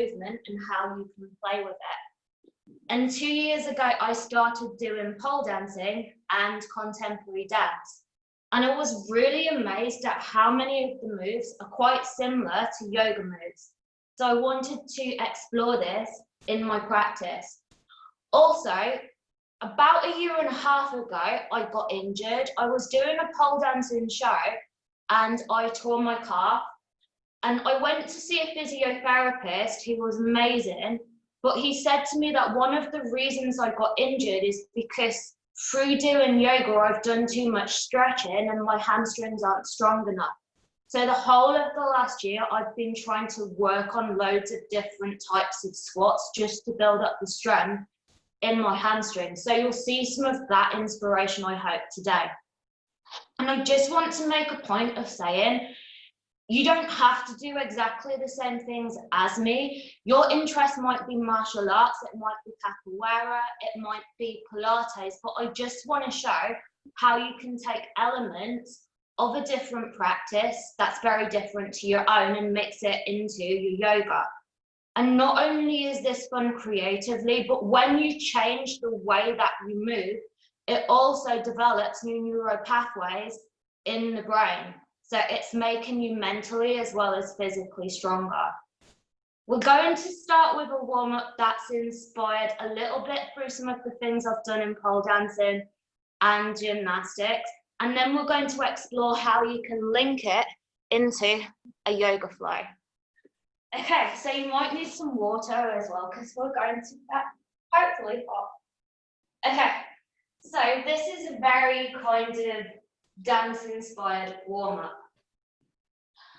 movement and how you can play with it. And 2 years ago, I started doing pole dancing and contemporary dance. And I was really amazed at how many of the moves are quite similar to yoga moves. So I wanted to explore this in my practice. Also, about a year and a half ago, I got injured. I was doing a pole dancing show and I tore my calf. And I went to see a physiotherapist who was amazing, but he said to me that one of the reasons I got injured is because through doing yoga, I've done too much stretching and my hamstrings aren't strong enough. So the whole of the last year, I've been trying to work on loads of different types of squats just to build up the strength in my hamstrings. So you'll see some of that inspiration, I hope, today. And I just want to make a point of saying, you don't have to do exactly the same things as me. Your interest might be martial arts, it might be capoeira, it might be Pilates, but I just want to show how you can take elements of a different practice that's very different to your own and mix it into your yoga. And not only is this fun creatively, but when you change the way that you move, it also develops new neural pathways in the brain. So it's making you mentally as well as physically stronger. We're going to start with a warm-up that's inspired a little bit through some of the things I've done in pole dancing and gymnastics. And then we're going to explore how you can link it into a yoga flow. Okay, so you might need some water as well because we're going to get hopefully hot. Okay, so this is a very kind of dance-inspired warm-up.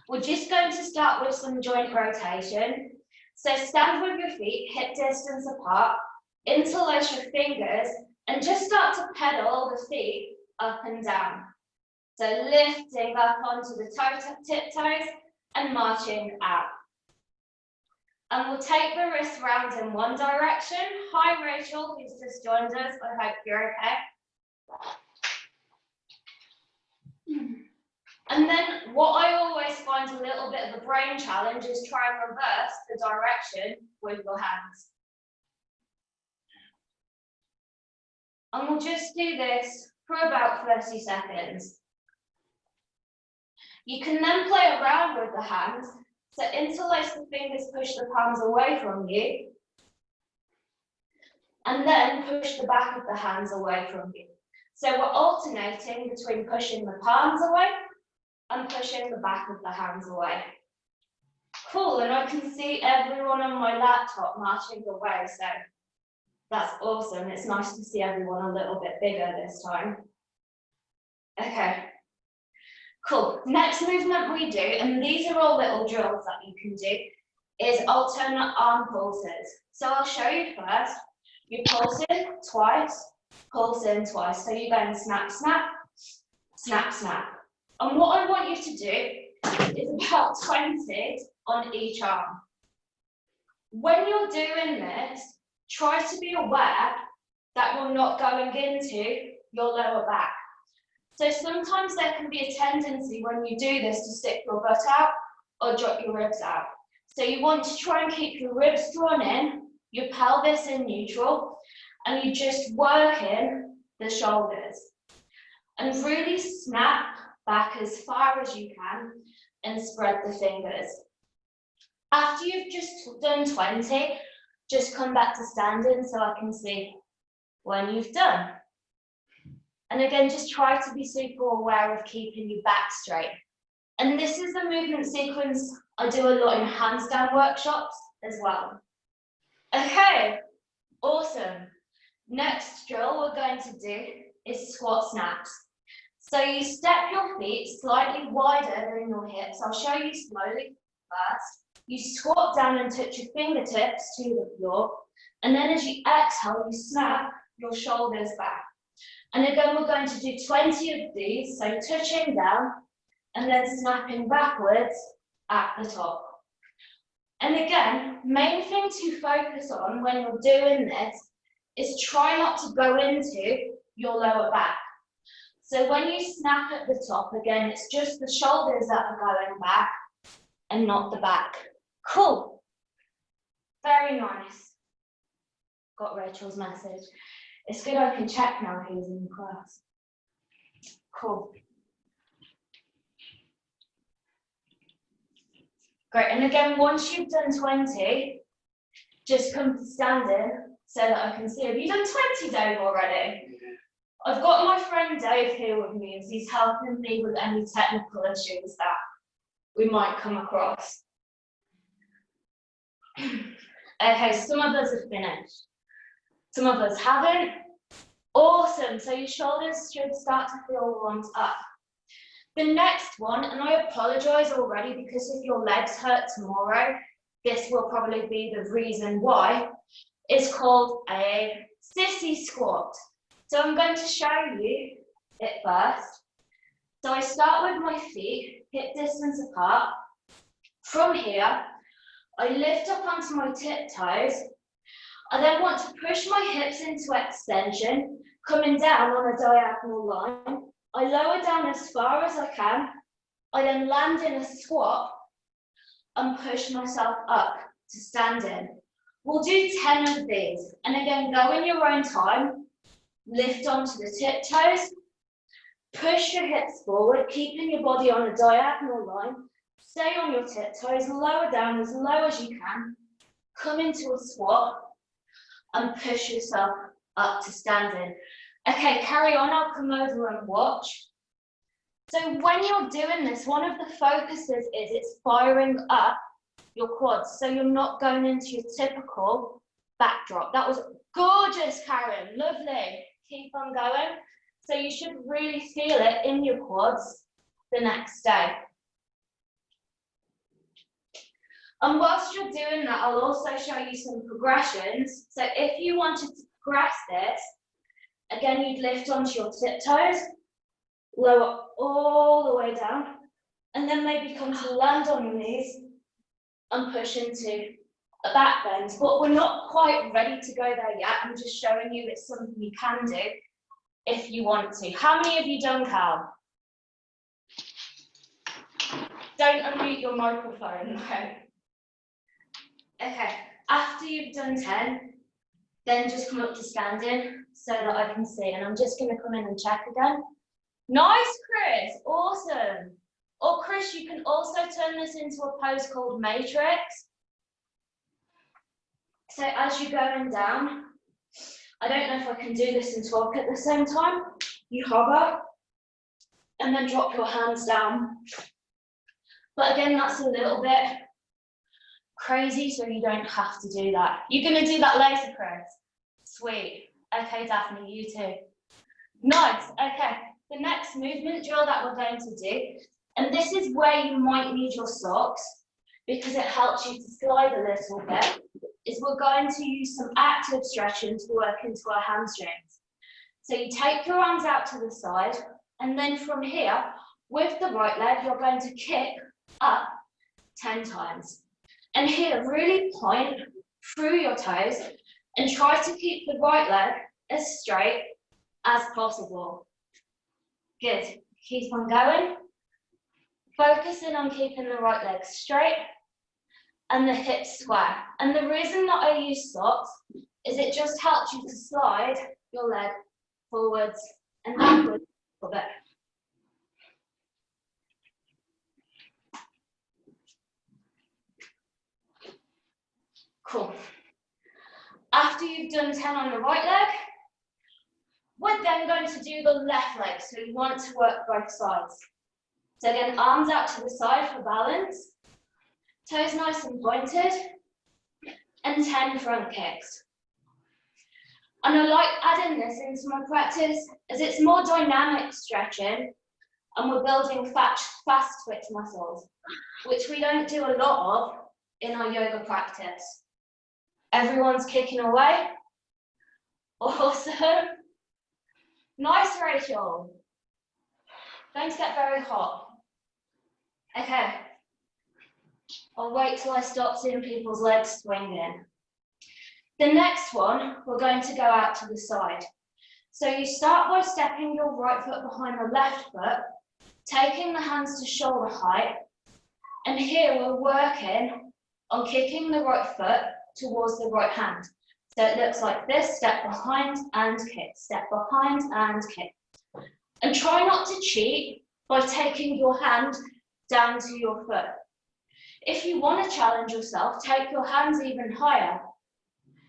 We're just going to start with some joint rotation. So stand with your feet hip distance apart, interlace your fingers, and just start to pedal the feet up and down. So lifting up onto the tiptoes and marching out. And we'll take the wrists round in one direction. Hi Rachel, who's just joined us. I hope you're okay. And then what I always find a little bit of a brain challenge is try and reverse the direction with your hands. And we'll just do this for about 30 seconds. You can then play around with the hands. So interlace the fingers, push the palms away from you. And then push the back of the hands away from you. So we're alternating between pushing the palms away and pushing the back of the hands away. Cool, and I can see everyone on my laptop marching away, so that's awesome. It's nice to see everyone a little bit bigger this time. Okay, cool. Next movement we do, and these are all little drills that you can do, is alternate arm pulses. So I'll show you first. You pulse in twice, pulse in twice. So you're going snap, snap, snap, snap. And what I want you to do is about 20 on each arm. When you're doing this, try to be aware that you're not going into your lower back. So sometimes there can be a tendency when you do this to stick your butt out or drop your ribs out. So you want to try and keep your ribs drawn in, your pelvis in neutral, and you're just working the shoulders. And really snap back as far as you can and spread the fingers. After you've just done 20, just come back to standing so I can see when you've done. And again, just try to be super aware of keeping your back straight. And this is the movement sequence I do a lot in handstand workshops as well. Okay, awesome. Next drill we're going to do is squat snaps. So you step your feet slightly wider than your hips. I'll show you slowly first. You squat down and touch your fingertips to the floor. And then as you exhale, you snap your shoulders back. And again, we're going to do 20 of these. So touching down and then snapping backwards at the top. And again, main thing to focus on when you're doing this is try not to go into your lower back. So when you snap at the top, again, it's just the shoulders that are going back and not the back. Cool. Very nice. Got Rachel's message. It's good I can check now who's in class. Cool. Great, and again, once you've done 20, just come to standing so that I can see. Have you done 20, Dave, already? I've got my friend Dave here with me, as he's helping me with any technical issues that we might come across. Okay, some of us have finished. Some of us haven't. Awesome, so your shoulders should start to feel warmed up. The next one, and I apologise already because if your legs hurt tomorrow, this will probably be the reason why, is called a sissy squat. So I'm going to show you it first. So I start with my feet, hip distance apart. From here, I lift up onto my tiptoes. I then want to push my hips into extension, coming down on a diagonal line. I lower down as far as I can. I then land in a squat and push myself up to standing. We'll do 10 of these. And again, go in your own time. Lift onto the tiptoes. Push your hips forward, keeping your body on a diagonal line. Stay on your tiptoes, lower down as low as you can. Come into a squat and push yourself up to standing. Okay, carry on, I'll come over and watch. So when you're doing this, one of the focuses is it's firing up your quads. So you're not going into your typical backdrop. That was gorgeous, Karen, lovely. Keep on going. So you should really feel it in your quads the next day. And whilst you're doing that, I'll also show you some progressions. So if you wanted to progress this, again, you'd lift onto your tiptoes, lower all the way down, and then maybe come to land on your knees and push into a back bend. But we're not quite ready to go there yet. I'm just showing you it's something you can do if you want to. How many have you done, Cal? Don't unmute your microphone, okay? Okay, after you've done 10, then just come up to standing so that I can see. And I'm just going to come in and check again. Nice, Chris, awesome. Or Chris, you can also turn this into a pose called matrix. So as you're going down, I don't know if I can do this and talk at the same time. You hover and then drop your hands down. But again, that's a little bit crazy, so you don't have to do that. You're going to do that later, Chris? Sweet. Okay, Daphne, you too. Nice. Okay, the next movement drill that we're going to do, and this is where you might need your socks because it helps you to slide a little bit, is we're going to use some active stretching to work into our hamstrings. So you take your arms out to the side, and then from here, with the right leg, you're going to kick up 10 times. And here, really point through your toes and try to keep the right leg as straight as possible. Good. Keep on going. Focusing on keeping the right leg straight and the hips square. And the reason that I use socks is it just helps you to slide your leg forwards and backwards a little bit. Cool. After you've done 10 on the right leg, we're then going to do the left leg. So you want to work both sides. So again, arms out to the side for balance, toes nice and pointed, and 10 front kicks. And I like adding this into my practice as it's more dynamic stretching and we're building fast twitch muscles, which we don't do a lot of in our yoga practice. Everyone's kicking away. Awesome. Nice, Rachel. Don't get very hot. Okay. I'll wait till I stop seeing people's legs swinging. The next one, we're going to go out to the side. So you start by stepping your right foot behind the left foot, taking the hands to shoulder height. And here we're working on kicking the right foot towards the right hand. So it looks like this, step behind and kick, step behind and kick. And try not to cheat by taking your hand down to your foot. If you want to challenge yourself, take your hands even higher.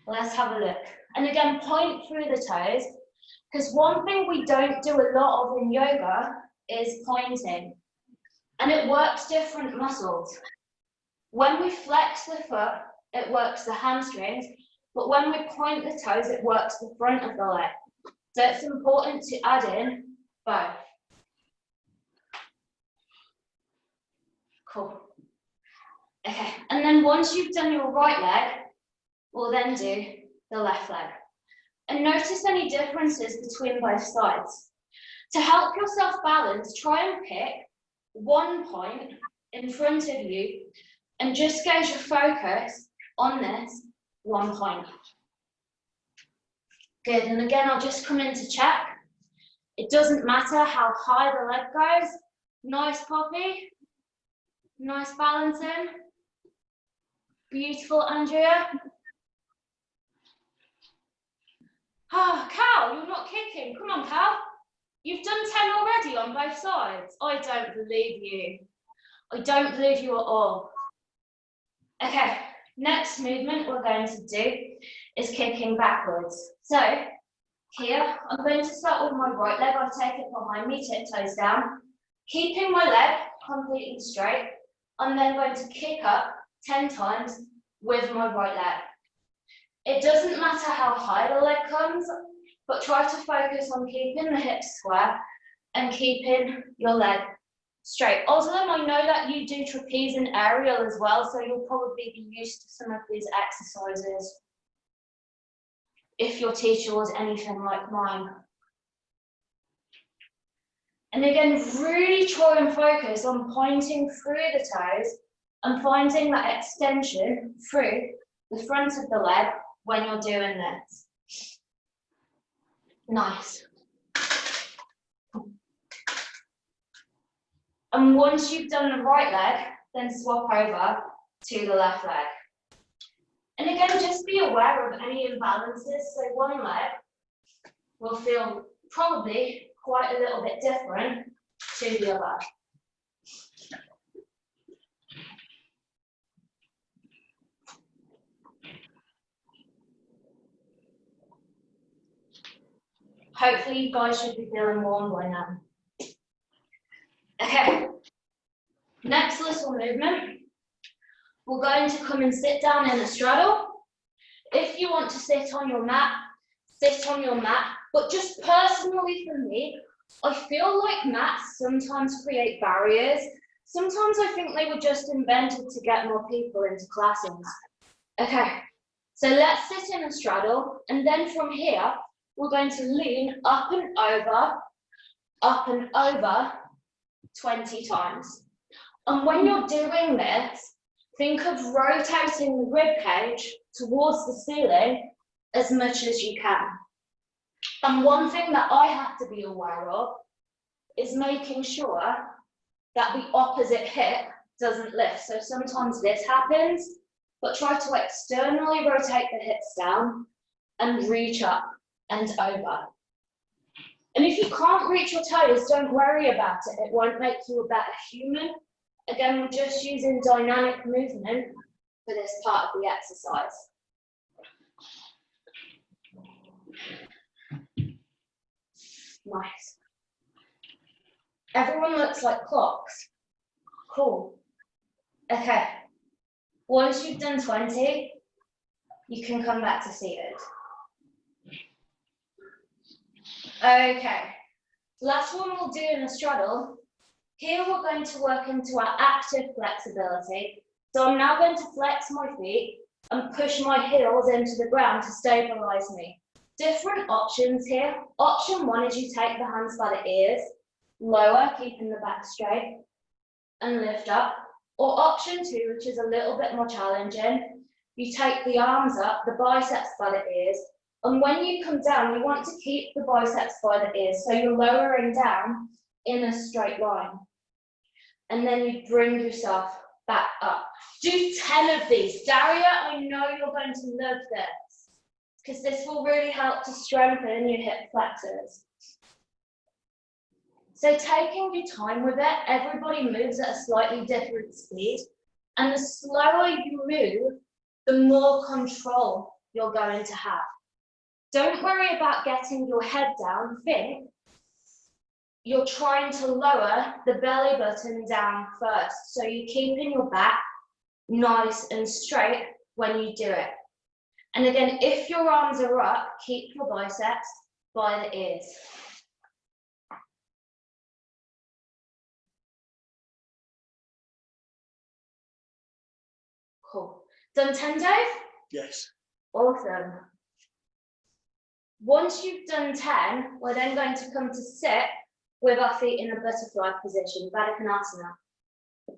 Let's have a look. And again, point through the toes, because one thing we don't do a lot of in yoga is pointing. And it works different muscles. When we flex the foot, it works the hamstrings, but when we point the toes, it works the front of the leg. So it's important to add in both. Cool. Okay, and then once you've done your right leg, we'll then do the left leg. And notice any differences between both sides. To help yourself balance, try and pick one point in front of you and just gauge your focus on this one point. Good, and again, I'll just come in to check. It doesn't matter how high the leg goes. Nice, Poppy. Nice balancing. Beautiful, Andrea. Oh, Cal, you're not kicking. Come on, Cal. You've done 10 already on both sides. I don't believe you. I don't believe you at all. Okay, next movement we're going to do is kicking backwards. So here, I'm going to start with my right leg. I'll take it behind me, tiptoes down, keeping my leg completely straight. I'm then going to kick up 10 times with my right leg. It doesn't matter how high the leg comes, but try to focus on keeping the hips square and keeping your leg straight. Oslam, I know that you do trapeze and aerial as well, so you'll probably be used to some of these exercises if your teacher was anything like mine. And again, really try and focus on pointing through the toes and finding that extension through the front of the leg when you're doing this. Nice. And once you've done the right leg, then swap over to the left leg. And again, just be aware of any imbalances. So one leg will feel probably quite a little bit different to the other. Hopefully you guys should be feeling warm by now. Okay, next little movement. We're going to come and sit down in a straddle. If you want to sit on your mat, sit on your mat. But just personally for me, I feel like mats sometimes create barriers. Sometimes I think they were just invented to get more people into classes. Okay, so let's sit in a straddle, and then from here, we're going to lean up and over 20 times. And when you're doing this, think of rotating the rib cage towards the ceiling as much as you can. And one thing that I have to be aware of is making sure that the opposite hip doesn't lift. So sometimes this happens, but try to externally rotate the hips down and reach up and over. And if you can't reach your toes, don't worry about it. It won't make you a better human. Again, we're just using dynamic movement for this part of the exercise. Nice. Everyone looks like clocks. Cool. Okay. Once you've done 20, you can come back to seated. Okay. Last one we'll do in a straddle. Here we're going to work into our active flexibility. So I'm now going to flex my feet and push my heels into the ground to stabilize me. Different options here. Option one is you take the hands by the ears, lower, keeping the back straight, and lift up. Or option two, which is a little bit more challenging, you take the arms up, the biceps by the ears, and when you come down, you want to keep the biceps by the ears, so you're lowering down in a straight line. And then you bring yourself back up. Do 10 of these. Daria, I know you're going to love this because this will really help to strengthen your hip flexors. So taking your time with it, everybody moves at a slightly different speed. And the slower you move, the more control you're going to have. Don't worry about getting your head down. Think you're trying to lower the belly button down first. So you're keeping your back nice and straight when you do it. And again, if your arms are up, keep your biceps by the ears. Cool. Done 10, Dave? Yes. Awesome. Once you've done 10, we're then going to come to sit with our feet in a butterfly position, Baddha Konasana.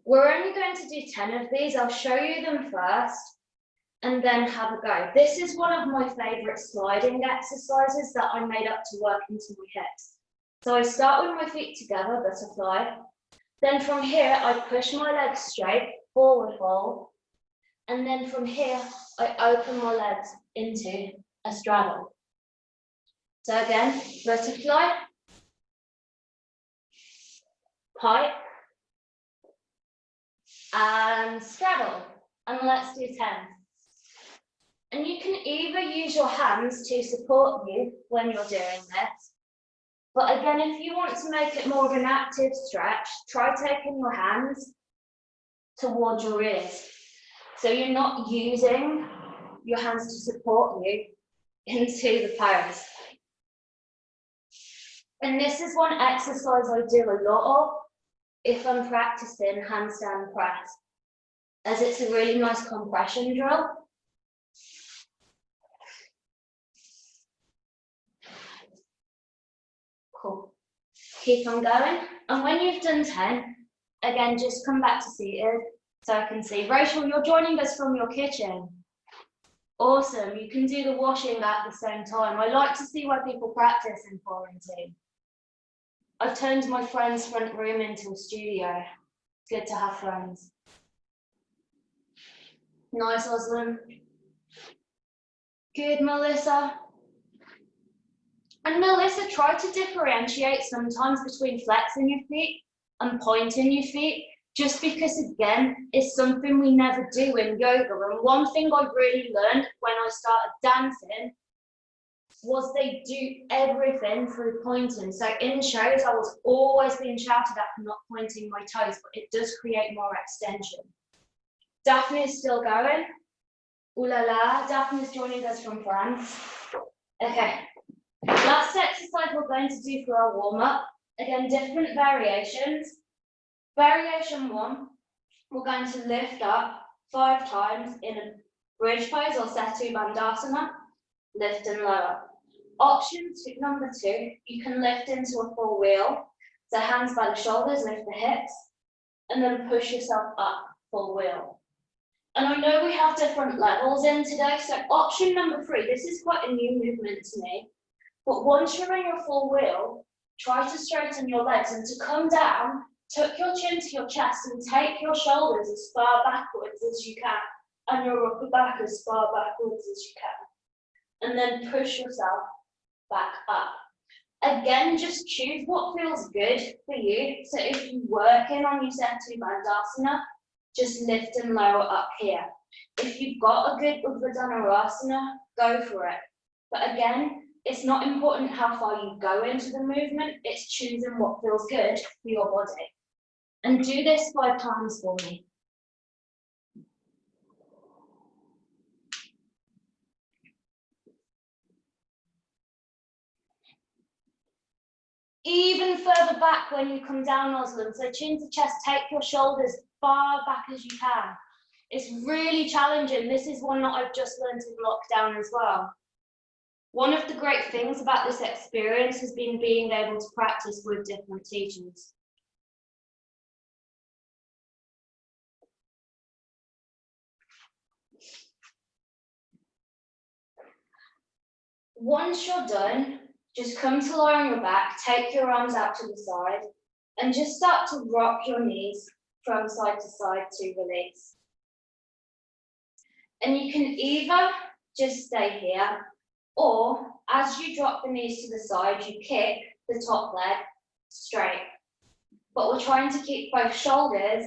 We're only going to do 10 of these. I'll show you them first and then have a go. This is one of my favorite sliding exercises that I made up to work into my hips. So I start with my feet together, butterfly. Then from here, I push my legs straight, forward fold. And then from here, I open my legs into a straddle. So again, butterfly, pipe, and straddle. And let's do 10. And you can either use your hands to support you when you're doing this. But again, if you want to make it more of an active stretch, try taking your hands towards your ears. So you're not using your hands to support you into the pose. And this is one exercise I do a lot of if I'm practicing handstand press, as it's a really nice compression drill. Cool. Keep on going. And when you've done 10, again, just come back to seated so I can see. Rachel, you're joining us from your kitchen. Awesome. You can do the washing at the same time. I like to see where people practice in quarantine. I've turned my friend's front room into a studio. It's good to have friends. Nice, Oslan. Good, Melissa. And Melissa, try to differentiate sometimes between flexing your feet and pointing your feet, just because, again, it's something we never do in yoga. And one thing I really learned when I started dancing was they do everything through pointing. So in shows, I was always being shouted at for not pointing my toes, but it does create more extension. Daphne is still going. Ooh la la, Daphne is joining us from France. Okay, last exercise we're going to do for our warm-up. Again, different variations. Variation 1, we're going to lift up 5 times in a bridge pose or Setu Bandhasana, lift and lower. Option number 2, you can lift into a full wheel. So hands by the shoulders, lift the hips, and then push yourself up, full wheel. And I know we have different levels in today, so option number 3, this is quite a new movement to me, but once you're in your full wheel, try to straighten your legs and to come down, tuck your chin to your chest and take your shoulders as far backwards as you can, and your upper back as far backwards as you can. And then push yourself back up. Again, just choose what feels good for you. So if you're working on your Setu Bandhasana, just lift and lower up here. If you've got a good Urdhva Dhanurasana, go for it. But again, it's not important how far you go into the movement, it's choosing what feels good for your body. And do this 5 times for me. Even further back when you come down, Oslan. So chin to chest, take your shoulders far back as you can. It's really challenging. This is one that I've just learned in lockdown as well. One of the great things about this experience has been being able to practice with different teachers. Once you're done, just come to lie on your back, take your arms out to the side, and just start to rock your knees from side to side to release. And you can either just stay here, or as you drop the knees to the side, you kick the top leg straight. But we're trying to keep both shoulders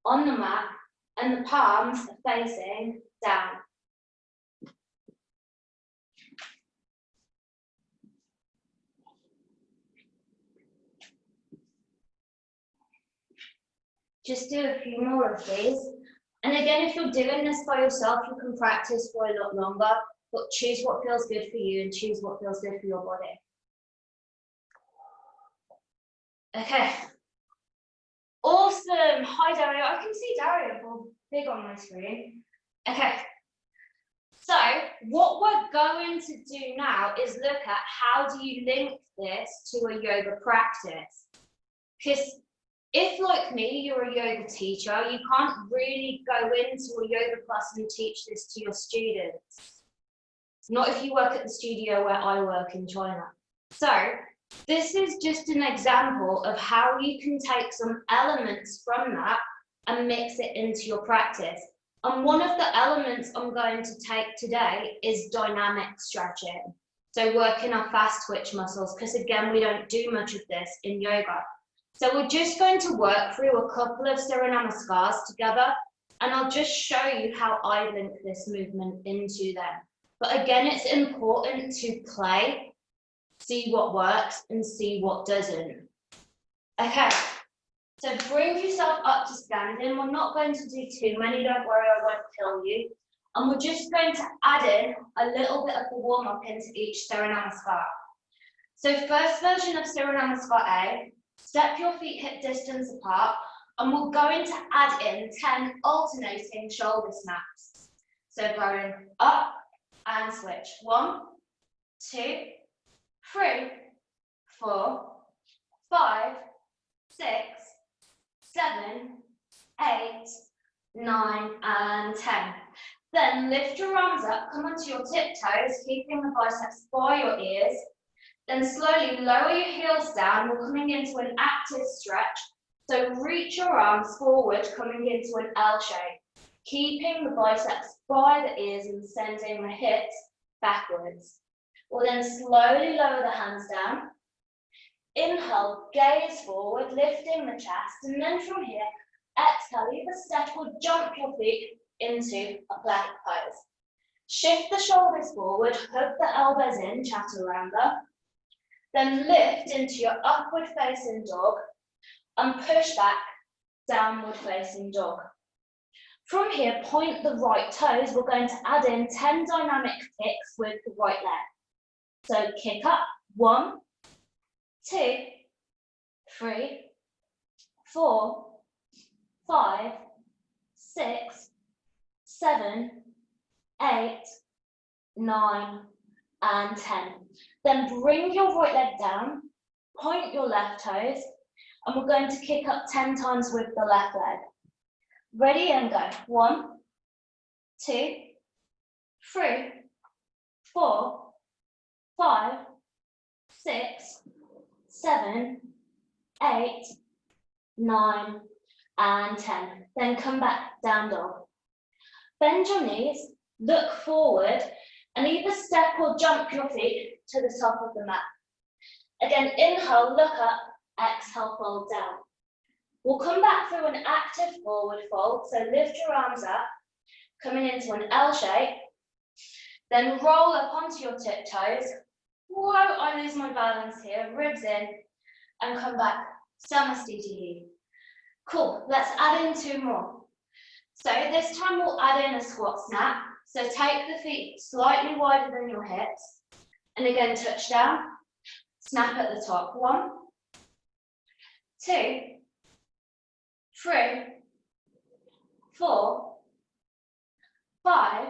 on the mat and the palms facing down. Just do a few more of these. And again, if you're doing this by yourself, you can practice for a lot longer, but choose what feels good for you and choose what feels good for your body. Okay. Awesome. Hi, Dario. I can see Dario big on my screen. Okay. So what we're going to do now is look at how do you link this to a yoga practice. Because if, like me, you're a yoga teacher, you can't really go into a yoga class and teach this to your students. Not if you work at the studio where I work in China. So this is just an example of how you can take some elements from that and mix it into your practice. And one of the elements I'm going to take today is dynamic stretching. So working our fast twitch muscles, because again, we don't do much of this in yoga. So we're just going to work through a couple of Surya Namaskars together, and I'll just show you how I link this movement into them. But again, it's important to play, see what works and see what doesn't. Okay, so bring yourself up to standing. We're not going to do too many, don't worry, I won't kill you. And we're just going to add in a little bit of the warm-up into each Surya Namaskar. So first version of Surya Namaskar A, step your feet hip distance apart, and we're going to add in 10 alternating shoulder snaps. So going up and switch. 1, 2, 3, 4, 5, 6, 7, 8, 9, and 10. Then lift your arms up, come onto your tiptoes, keeping the biceps by your ears. Then slowly lower your heels down. We're coming into an active stretch. So reach your arms forward, coming into an L shape, keeping the biceps by the ears and sending the hips backwards. We'll then slowly lower the hands down. Inhale, gaze forward, lifting the chest, and then from here, exhale, either step or jump your feet into a plank pose. Shift the shoulders forward, hook the elbows in, chaturanga. Then lift into your upward facing dog and push back, downward facing dog. From here, point the right toes. We're going to add in 10 dynamic kicks with the right leg. So kick up, 1, 2, 3, 4, 5, 6, 7, 8, 9, and 10. Then bring your right leg down, point your left toes, and we're going to kick up 10 times with the left leg. Ready and go. 1, 2, 3, 4, 5, 6, 7, 8, 9, and 10. Then come back, down dog. Bend your knees, look forward, and either step or jump your feet to the top of the mat. Again, inhale, look up, exhale, fold down. We'll come back through an active forward fold, so lift your arms up, coming into an L shape, then roll up onto your tiptoes. Whoa, I lose my balance here, ribs in, and come back, Samastiti. Cool, let's add in 2 more. So this time we'll add in a squat snap. So take the feet slightly wider than your hips, and again touch down, snap at the top. 1, 2, 3, 4, 5,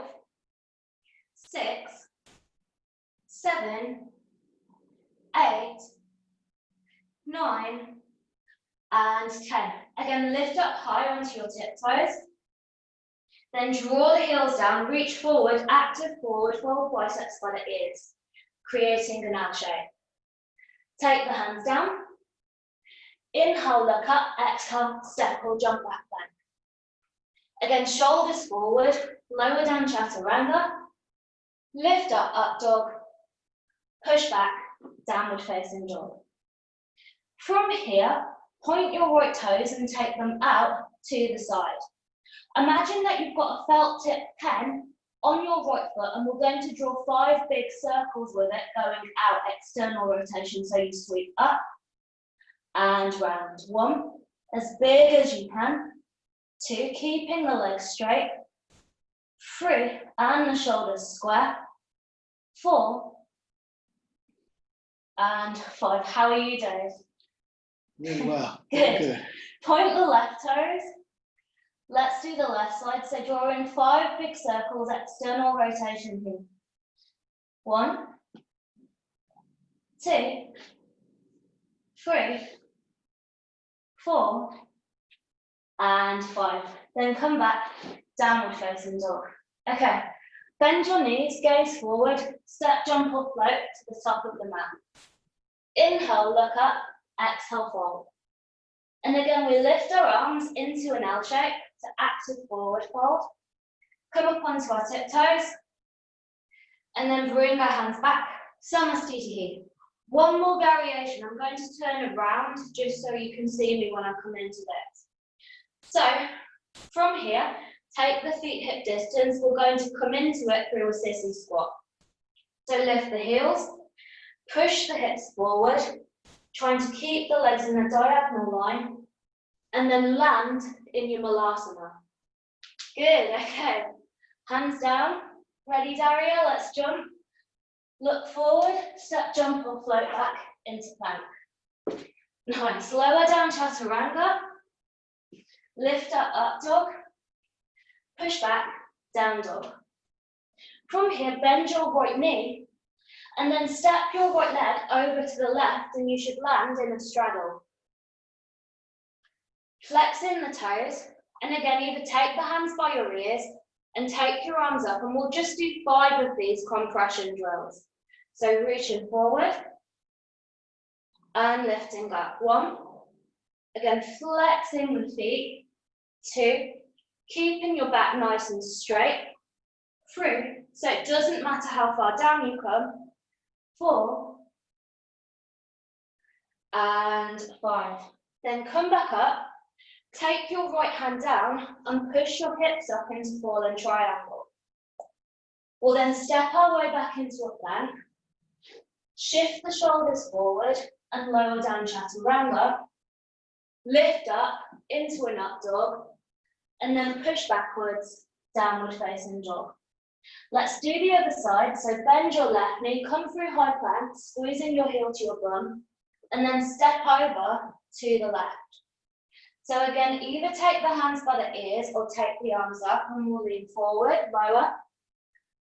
6, 7, 8, 9, and 10. Again, lift up high onto your tiptoes. Then draw the heels down, reach forward, active forward, fold biceps by the ears, creating an L shape. Take the hands down. Inhale, look up, exhale, step or jump back plank. Again, shoulders forward, lower down chaturanga, lift up, up dog, push back, downward facing dog. From here, point your right toes and take them out to the side. Imagine that you've got a felt tip pen on your right foot and we're going to draw 5 big circles with it going out, external rotation, so you sweep up and round. 1, as big as you can. 2, keeping the legs straight. 3, and the shoulders square. 4, and 5. How are you, Dave? Really well. Good. Point the left toes. Let's do the left side. So draw in 5 big circles, external rotation here. 1, 2, 3, 4, and 5. Then come back, downward facing dog. Okay, bend your knees, gaze forward, step, jump or float to the top of the mat. Inhale, look up, exhale, fold. And again, we lift our arms into an L shape to active forward fold. Come up onto our tiptoes, and then bring our hands back, Samasthiti. One more variation. I'm going to turn around just so you can see me when I come into this. So from here, take the feet hip distance. We're going to come into it through a sissy squat. So lift the heels, push the hips forward, trying to keep the legs in a diagonal line, and then land in your Malasana. Good, okay. Hands down. Ready, Daria? Let's jump. Look forward, step, jump or float back into plank. Nice. Lower down chaturanga. Lift up, up dog. Push back, down dog. From here, bend your right knee and then step your right leg over to the left and you should land in a straddle. Flex in the toes, and again, either take the hands by your ears and take your arms up, and we'll just do 5 of these compression drills. So reaching forward and lifting up. 1, again, flexing the feet. 2, keeping your back nice and straight. 3, so it doesn't matter how far down you come. 4, and 5. Then come back up. Take your right hand down and push your hips up into fallen triangle. We'll then step our way back into a plank, shift the shoulders forward and lower down chaturanga, lift up into an up dog, and then push backwards, downward facing dog. Let's do the other side. So bend your left knee, come through high plank, squeezing your heel to your bum, and then step over to the left. So again, either take the hands by the ears or take the arms up and we'll lean forward, lower,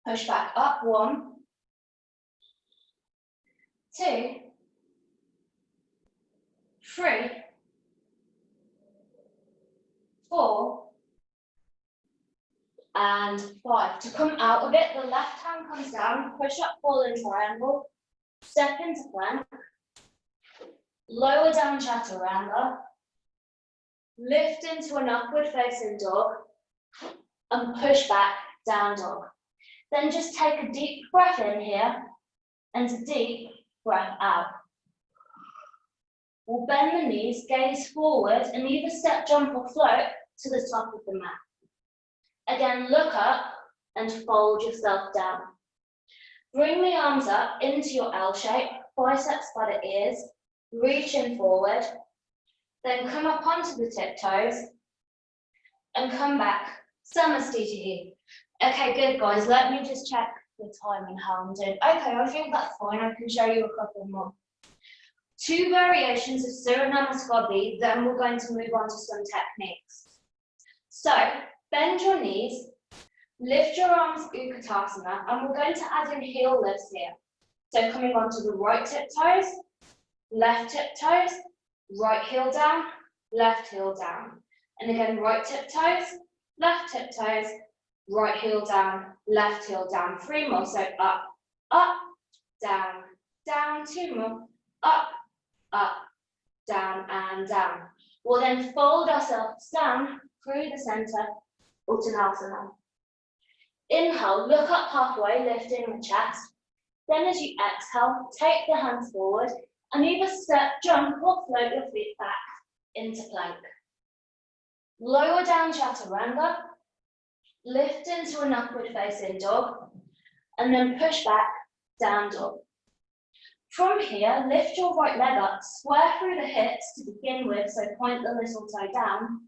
push back up. 1, 2, 3, 4, and 5. To come out of it, the left hand comes down, push up, fallen triangle, step into plank, lower down chaturanga, lift into an upward facing dog, and push back, down dog. Then just take a deep breath in here, and a deep breath out. We'll bend the knees, gaze forward, and either step, jump, or float to the top of the mat. Again, look up and fold yourself down. Bring the arms up into your L shape, biceps by the ears, reaching forward. Then come up onto the tiptoes and come back. Samasthiti. Okay, good guys. Let me just check the time and how I'm doing. Okay, I think that's fine. I can show you a couple more. 2 variations of Surya Namaskar, then we're going to move on to some techniques. So, bend your knees, lift your arms, Utkatasana, and we're going to add in heel lifts here. So coming onto the right tiptoes, left tiptoes, right heel down, left heel down. And again, right tiptoes, left tiptoes, right heel down, left heel down. 3 more, so up, up, down, down. 2 more, up, down, and down. We'll then fold ourselves down through the center, Uttanasana. Inhale, look up halfway, lifting the chest. Then as you exhale, take the hands forward and either step, jump or float your feet back into plank. Lower down chaturanga, lift into an upward facing dog, and then push back, down dog. From here, lift your right leg up, square through the hips to begin with, so point the little toe down,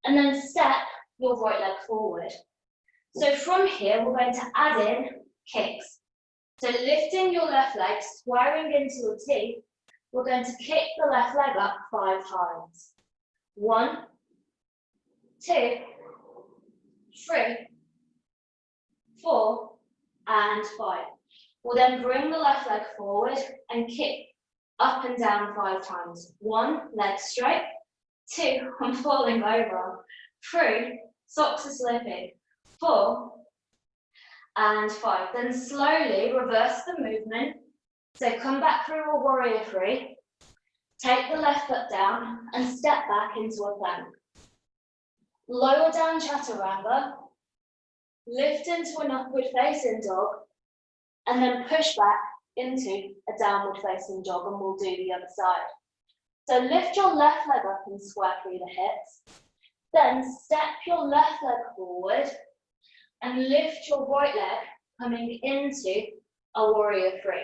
and then step your right leg forward. So from here, we're going to add in kicks. So lifting your left leg, squaring into a T, we're going to kick the left leg up 5 times. 1, 2, 3, 4, and 5. We'll then bring the left leg forward and kick up and down 5 times. 1, leg straight. 2, I'm falling over. 3, socks are slipping. 4, and 5. Then slowly reverse the movement. So come back through a warrior 3. Take the left foot down and step back into a plank. Lower down chaturanga. Lift into an upward facing dog. And then push back into a downward facing dog, and we'll do the other side. So lift your left leg up and square through the hips. Then step your left leg forward and lift your right leg coming into a warrior 3.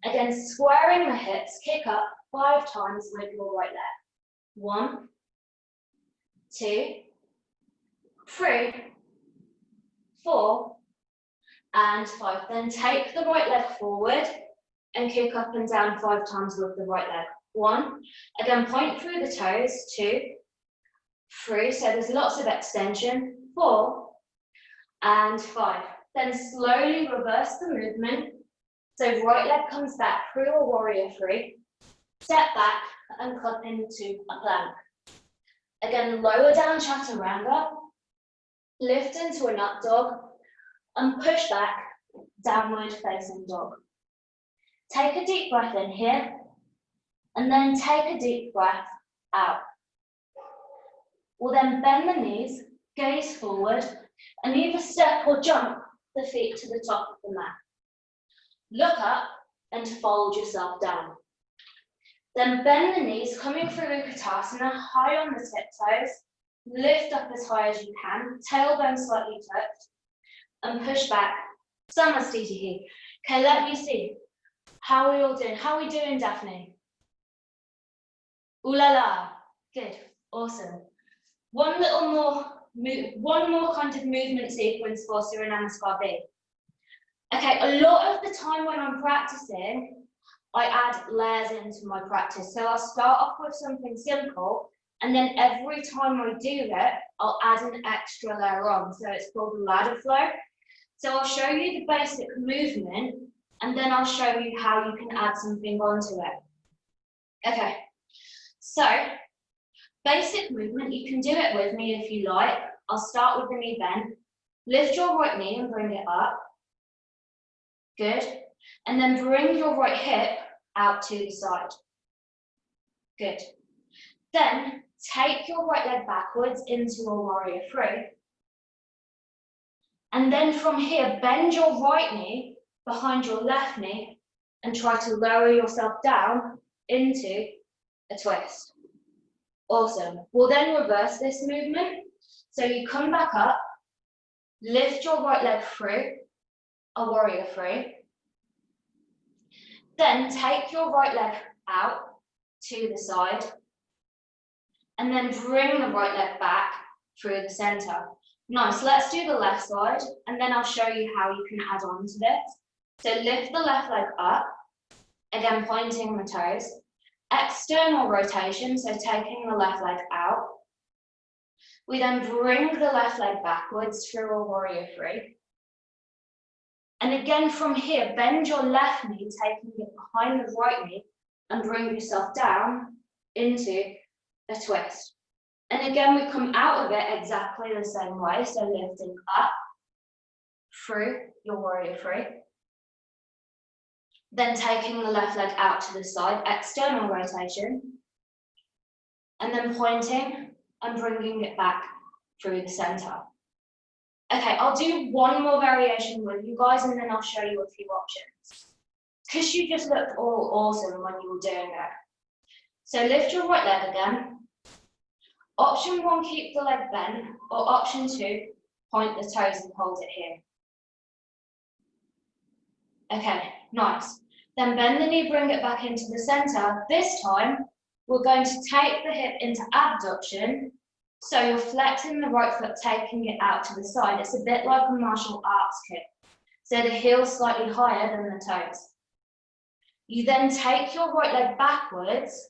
Again, squaring the hips, kick up 5 times with your right leg. 1, 2, 3, 4, and 5. Then take the right leg forward and kick up and down 5 times with the right leg. 1, again, point through the toes. 2, 3, so there's lots of extension. 4, and 5. Then slowly reverse the movement. So right leg comes back through a warrior 3, step back and cut into a plank. Again, lower down chaturanga, lift into an up dog, and push back, downward facing dog. Take a deep breath in here, and then take a deep breath out. We'll then bend the knees, gaze forward, and either step or jump the feet to the top of the mat. Look up and fold yourself down. Then bend the knees, coming through Utkatasana, high on the tiptoes. Lift up as high as you can, tailbone slightly tucked, and push back. Samasthiti here. Okay, let me see. How are we all doing? How are we doing, Daphne? Ooh la la. Good. Awesome. One more kind of movement sequence for Surya Namaskar B. Okay, a lot of the time when I'm practicing, I add layers into my practice. So I'll start off with something simple, and then every time I do it, I'll add an extra layer on. So it's called a ladder flow. So I'll show you the basic movement, and then I'll show you how you can add something onto it. Okay, so basic movement, you can do it with me if you like. I'll start with the knee bend. Lift your right knee and bring it up. Good. And then bring your right hip out to the side. Good. Then take your right leg backwards into a warrior 3. And then from here, bend your right knee behind your left knee and try to lower yourself down into a twist. Awesome. We'll then reverse this movement. So you come back up, lift your right leg through, a warrior 3. Then take your right leg out to the side, and then bring the right leg back through the center. Nice, let's do the left side, and then I'll show you how you can add on to this. So lift the left leg up, again pointing the toes. External rotation, so taking the left leg out. We then bring the left leg backwards through a warrior 3. And again from here, bend your left knee, taking it behind the right knee, and bring yourself down into a twist. And again, we come out of it exactly the same way, so lifting up through your warrior 3. Then taking the left leg out to the side, external rotation, and then pointing and bringing it back through the center. Okay, I'll do one more variation with you guys and then I'll show you a few options. Because you just looked all awesome when you were doing it. So lift your right leg again. Option 1, keep the leg bent, or option 2, point the toes and hold it here. Okay, nice. Then bend the knee, bring it back into the center. This time, we're going to take the hip into abduction. So you're flexing the right foot, taking it out to the side. It's a bit like a martial arts kick. So the heel's slightly higher than the toes. You then take your right leg backwards.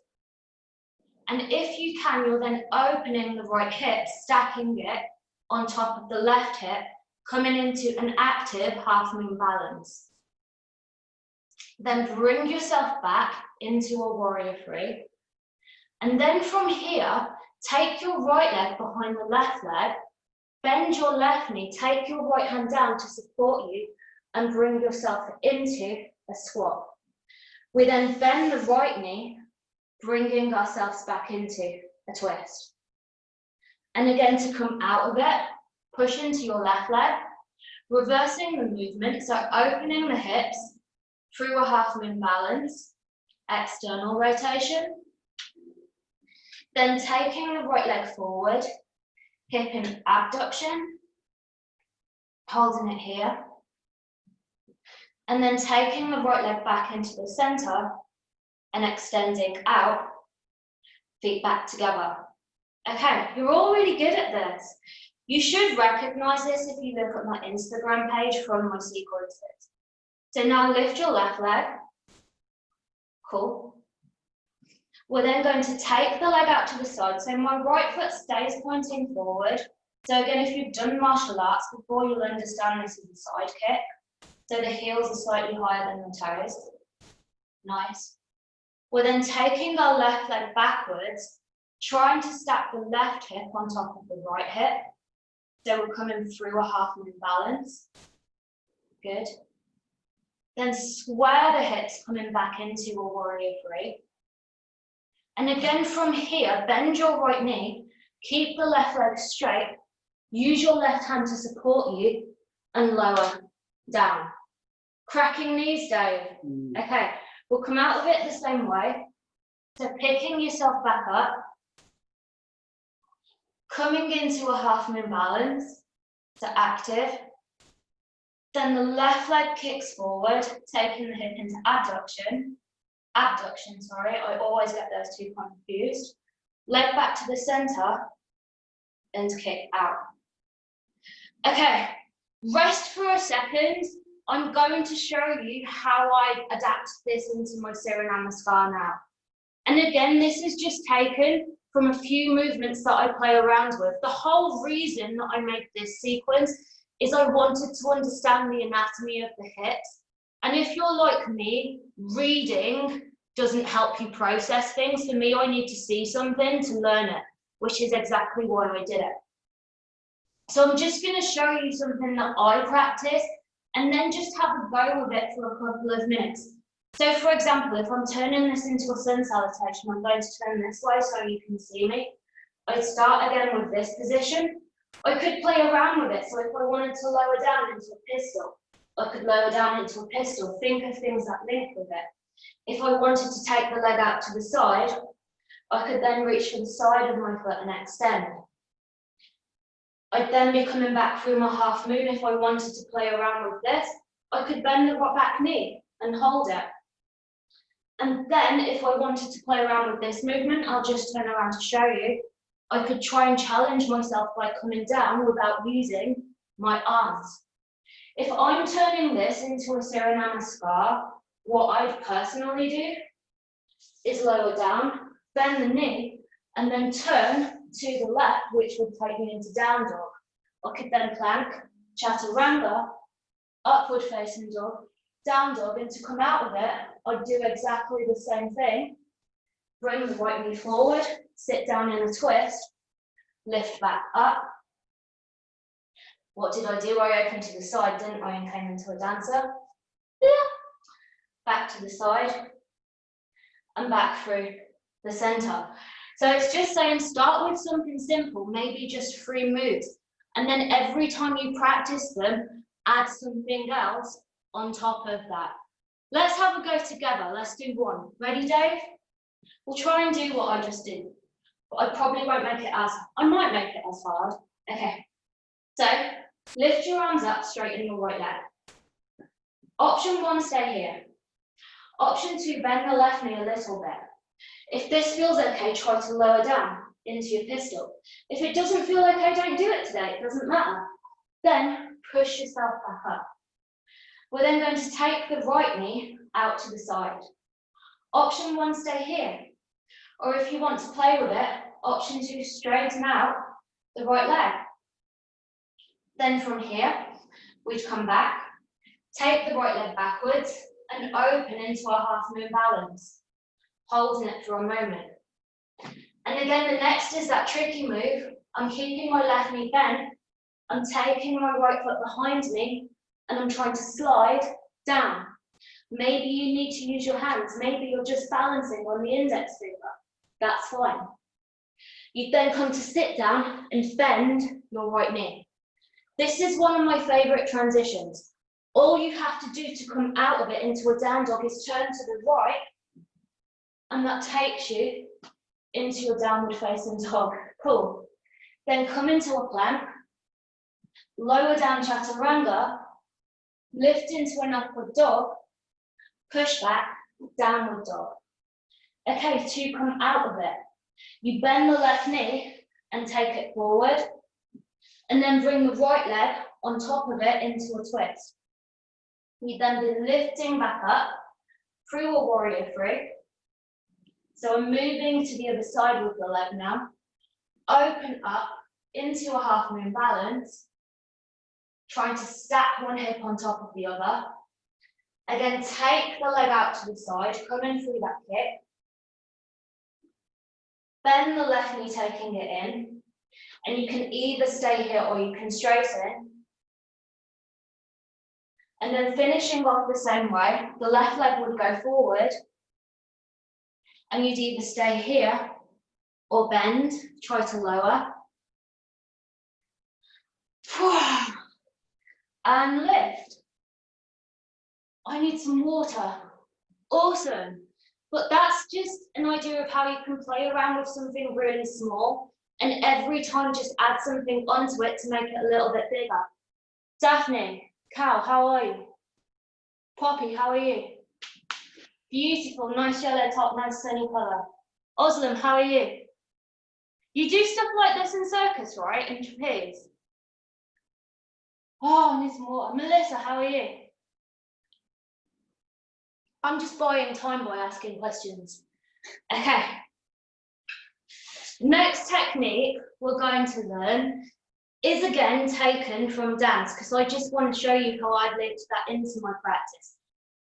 And if you can, you're then opening the right hip, stacking it on top of the left hip, coming into an active half moon balance. Then bring yourself back into a warrior three. And then from here, take your right leg behind the left leg, bend your left knee, take your right hand down to support you, and bring yourself into a squat. We then bend the right knee, bringing ourselves back into a twist. And again, to come out of it, push into your left leg, reversing the movement, so opening the hips through a half moon balance, external rotation. Then taking the right leg forward, hip in abduction, holding it here. And then taking the right leg back into the center and extending out, feet back together. Okay, you're all really good at this. You should recognize this if you look at my Instagram page from my sequences. So now lift your left leg. Cool. We're then going to take the leg out to the side. So my right foot stays pointing forward. So again, if you've done martial arts before, you'll understand this is a side kick. So the heels are slightly higher than the toes. Nice. We're then taking our left leg backwards, trying to stack the left hip on top of the right hip. So we're coming through a half moon balance. Good. Then square the hips, coming back into a warrior three. And again from here, bend your right knee, keep the left leg straight, use your left hand to support you, and lower down. Cracking knees, Dave. Okay, we'll come out of it the same way. So picking yourself back up, coming into a half moon balance, so active. Then the left leg kicks forward, taking the hip into abduction, I always get those two confused. Leg back to the center and kick out. Okay, rest for a second. I'm going to show you how I adapt this into my Surya Namaskar now. And again, this is just taken from a few movements that I play around with. The whole reason that I make this sequence is I wanted to understand the anatomy of the hips. And if you're like me, reading doesn't help you process things. For me, I need to see something to learn it, which is exactly why I did it. So I'm just going to show you something that I practice and then just have a go with it for a couple of minutes. So for example, if I'm turning this into a sun salutation, I'm going to turn this way so you can see me. I'd start again with this position. I could play around with it. So if I wanted to lower down into a pistol, I could lower down into a pistol. Think of things that link with it. If I wanted to take the leg out to the side, I could then reach for the side of my foot and extend. I'd then be coming back through my half moon. If I wanted to play around with this, I could bend the back knee and hold it. And then if I wanted to play around with this movement, I'll just turn around to show you. I could try and challenge myself by coming down without using my arms. If I'm turning this into a Surya Namaskar, what I'd personally do is lower down, bend the knee, and then turn to the left, which would take me into down dog. I could then plank, chaturanga, upward facing dog, down dog, and to come out of it, I'd do exactly the same thing. Bring the right knee forward, sit down in a twist, lift back up. What did I do? I opened to the side, didn't I, and came into a dancer. Yeah. Back to the side, and back through the center. So it's just saying start with something simple, maybe just 3 moves. And then every time you practice them, add something else on top of that. Let's have a go together. Let's do one. Ready, Dave? We'll try and do what I just did, but I probably won't make it I might make it as hard. Okay, so lift your arms up, straighten your right leg. Option 1, stay here. Option 2, bend the left knee a little bit. If this feels okay, try to lower down into your pistol. If it doesn't feel okay, don't do it today, it doesn't matter. Then push yourself back up. We're then going to take the right knee out to the side. Option 1, stay here. Or if you want to play with it, option 2, straighten out the right leg. Then from here, we'd come back, take the right leg backwards and open into our half moon balance, holding it for a moment. And again, the next is that tricky move. I'm keeping my left knee bent, I'm taking my right foot behind me, and I'm trying to slide down. Maybe you need to use your hands, maybe you're just balancing on the index finger. That's fine. You then come to sit down and bend your right knee. This is one of my favorite transitions. All you have to do to come out of it into a down dog is turn to the right, and that takes you into your downward facing dog. Cool. Then come into a plank, lower down chaturanga, lift into an upward dog, push back, downward dog. Okay, to come out of it, you bend the left knee and take it forward, and then bring the right leg on top of it into a twist. You then be lifting back up through a warrior 3. So I'm moving to the other side with the leg now. Open up into a half moon balance, trying to stack one hip on top of the other. Again, take the leg out to the side, coming through that kick. Bend the left knee, taking it in. And you can either stay here or you can straighten. And then finishing off the same way, the left leg would go forward. And you'd either stay here or bend, try to lower. And lift. I need some water. Awesome. But that's just an idea of how you can play around with something really small, and every time just add something onto it to make it a little bit bigger. Daphne, Cal, how are you? Poppy, how are you? Beautiful, nice yellow top, nice sunny colour. Oslam, how are you? You do stuff like this in circus, right? In trapeze? Oh, I need some water. Melissa, how are you? I'm just buying time by asking questions. Okay. Next technique we're going to learn is again taken from dance, because I just want to show you how I've linked that into my practice.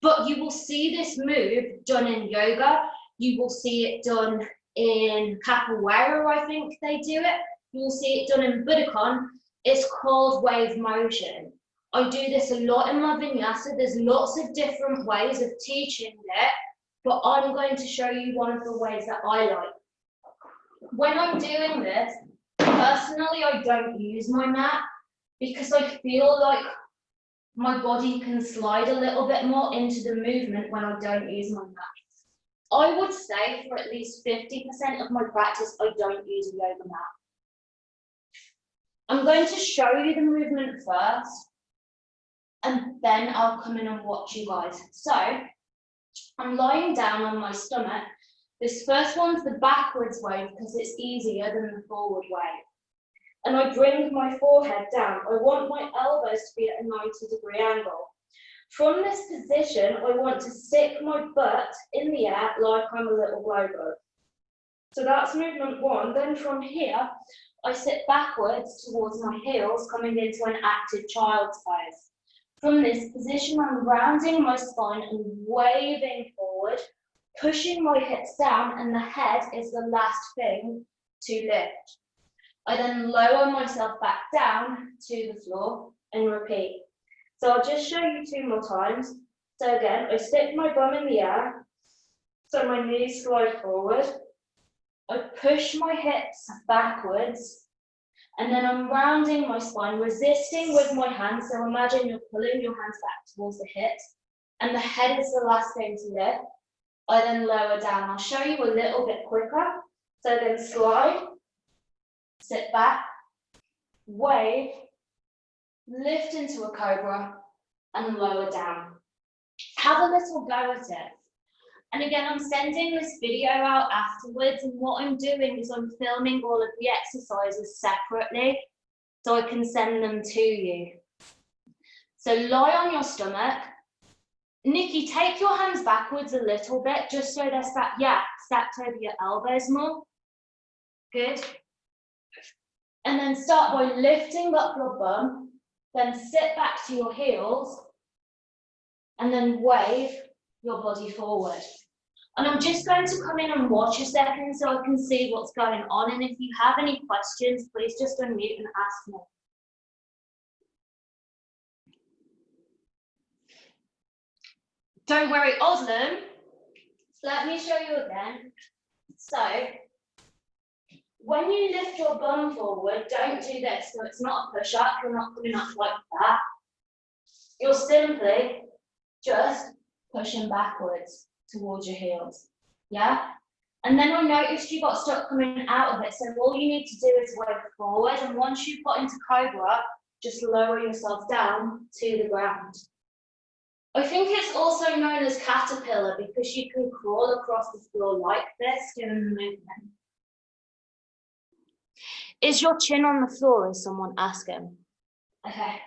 But you will see this move done in yoga. You will see it done in capoeira, I think they do it. You will see it done in Budokan. It's called wave motion. I do this a lot in my vinyasa. There's lots of different ways of teaching it, but I'm going to show you one of the ways that I like. When I'm doing this, personally, I don't use my mat because I feel like my body can slide a little bit more into the movement when I don't use my mat. I would say for at least 50% of my practice, I don't use a yoga mat. I'm going to show you the movement first, and then I'll come in and watch you guys. So I'm lying down on my stomach. This first one's the backwards wave because it's easier than the forward wave. And I bring my forehead down. I want my elbows to be at a 90-degree angle. From this position, I want to stick my butt in the air like I'm a little globo. So that's movement 1. Then from here, I sit backwards towards my heels, coming into an active child's pose. From this position, I'm rounding my spine and waving forward, pushing my hips down, and the head is the last thing to lift. I then lower myself back down to the floor and repeat. So I'll just show you 2 more times. So again, I stick my bum in the air, so my knees slide forward. I push my hips backwards, And then I'm rounding my spine, resisting with my hands. So imagine you're pulling your hands back towards the hips, and the head is the last thing to lift. I then lower down. I'll show you a little bit quicker. So then slide, sit back, wave, lift into a cobra, and lower down. Have a little go at it. And again, I'm sending this video out afterwards, and what I'm doing is I'm filming all of the exercises separately, so I can send them to you. So lie on your stomach. Nikki, take your hands backwards a little bit, just so they're stacked over your elbows more. Good. And then start by lifting up your bum, then sit back to your heels, and then wave your body forward. And I'm just going to come in and watch a second so I can see what's going on. And if you have any questions, please just unmute and ask me. Don't worry, Oslam. Let me show you again. So, when you lift your bum forward, don't do this. So it's not a push-up, you're not coming up like that. You're simply just pushing backwards towards your heels, yeah? And then I noticed you got stuck coming out of it, so all you need to do is wave forward, and once you put into Cobra, just lower yourself down to the ground. I think it's also known as caterpillar because you can crawl across the floor like this doing the movement. Is your chin on the floor, is someone asking? Okay.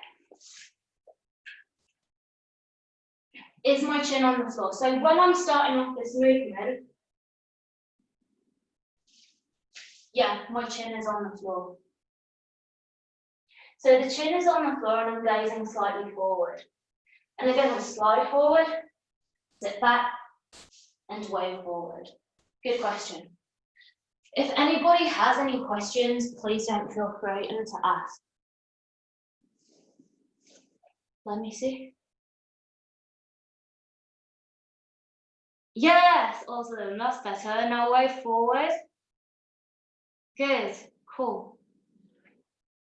Is my chin on the floor? So when I'm starting off this movement, yeah, my chin is on the floor. So the chin is on the floor and I'm gazing slightly forward. And again, I slide forward, sit back, and wave forward. Good question. If anybody has any questions, please don't feel free to ask. Let me see. Yes, awesome, that's better. Now wave forward. Good, cool.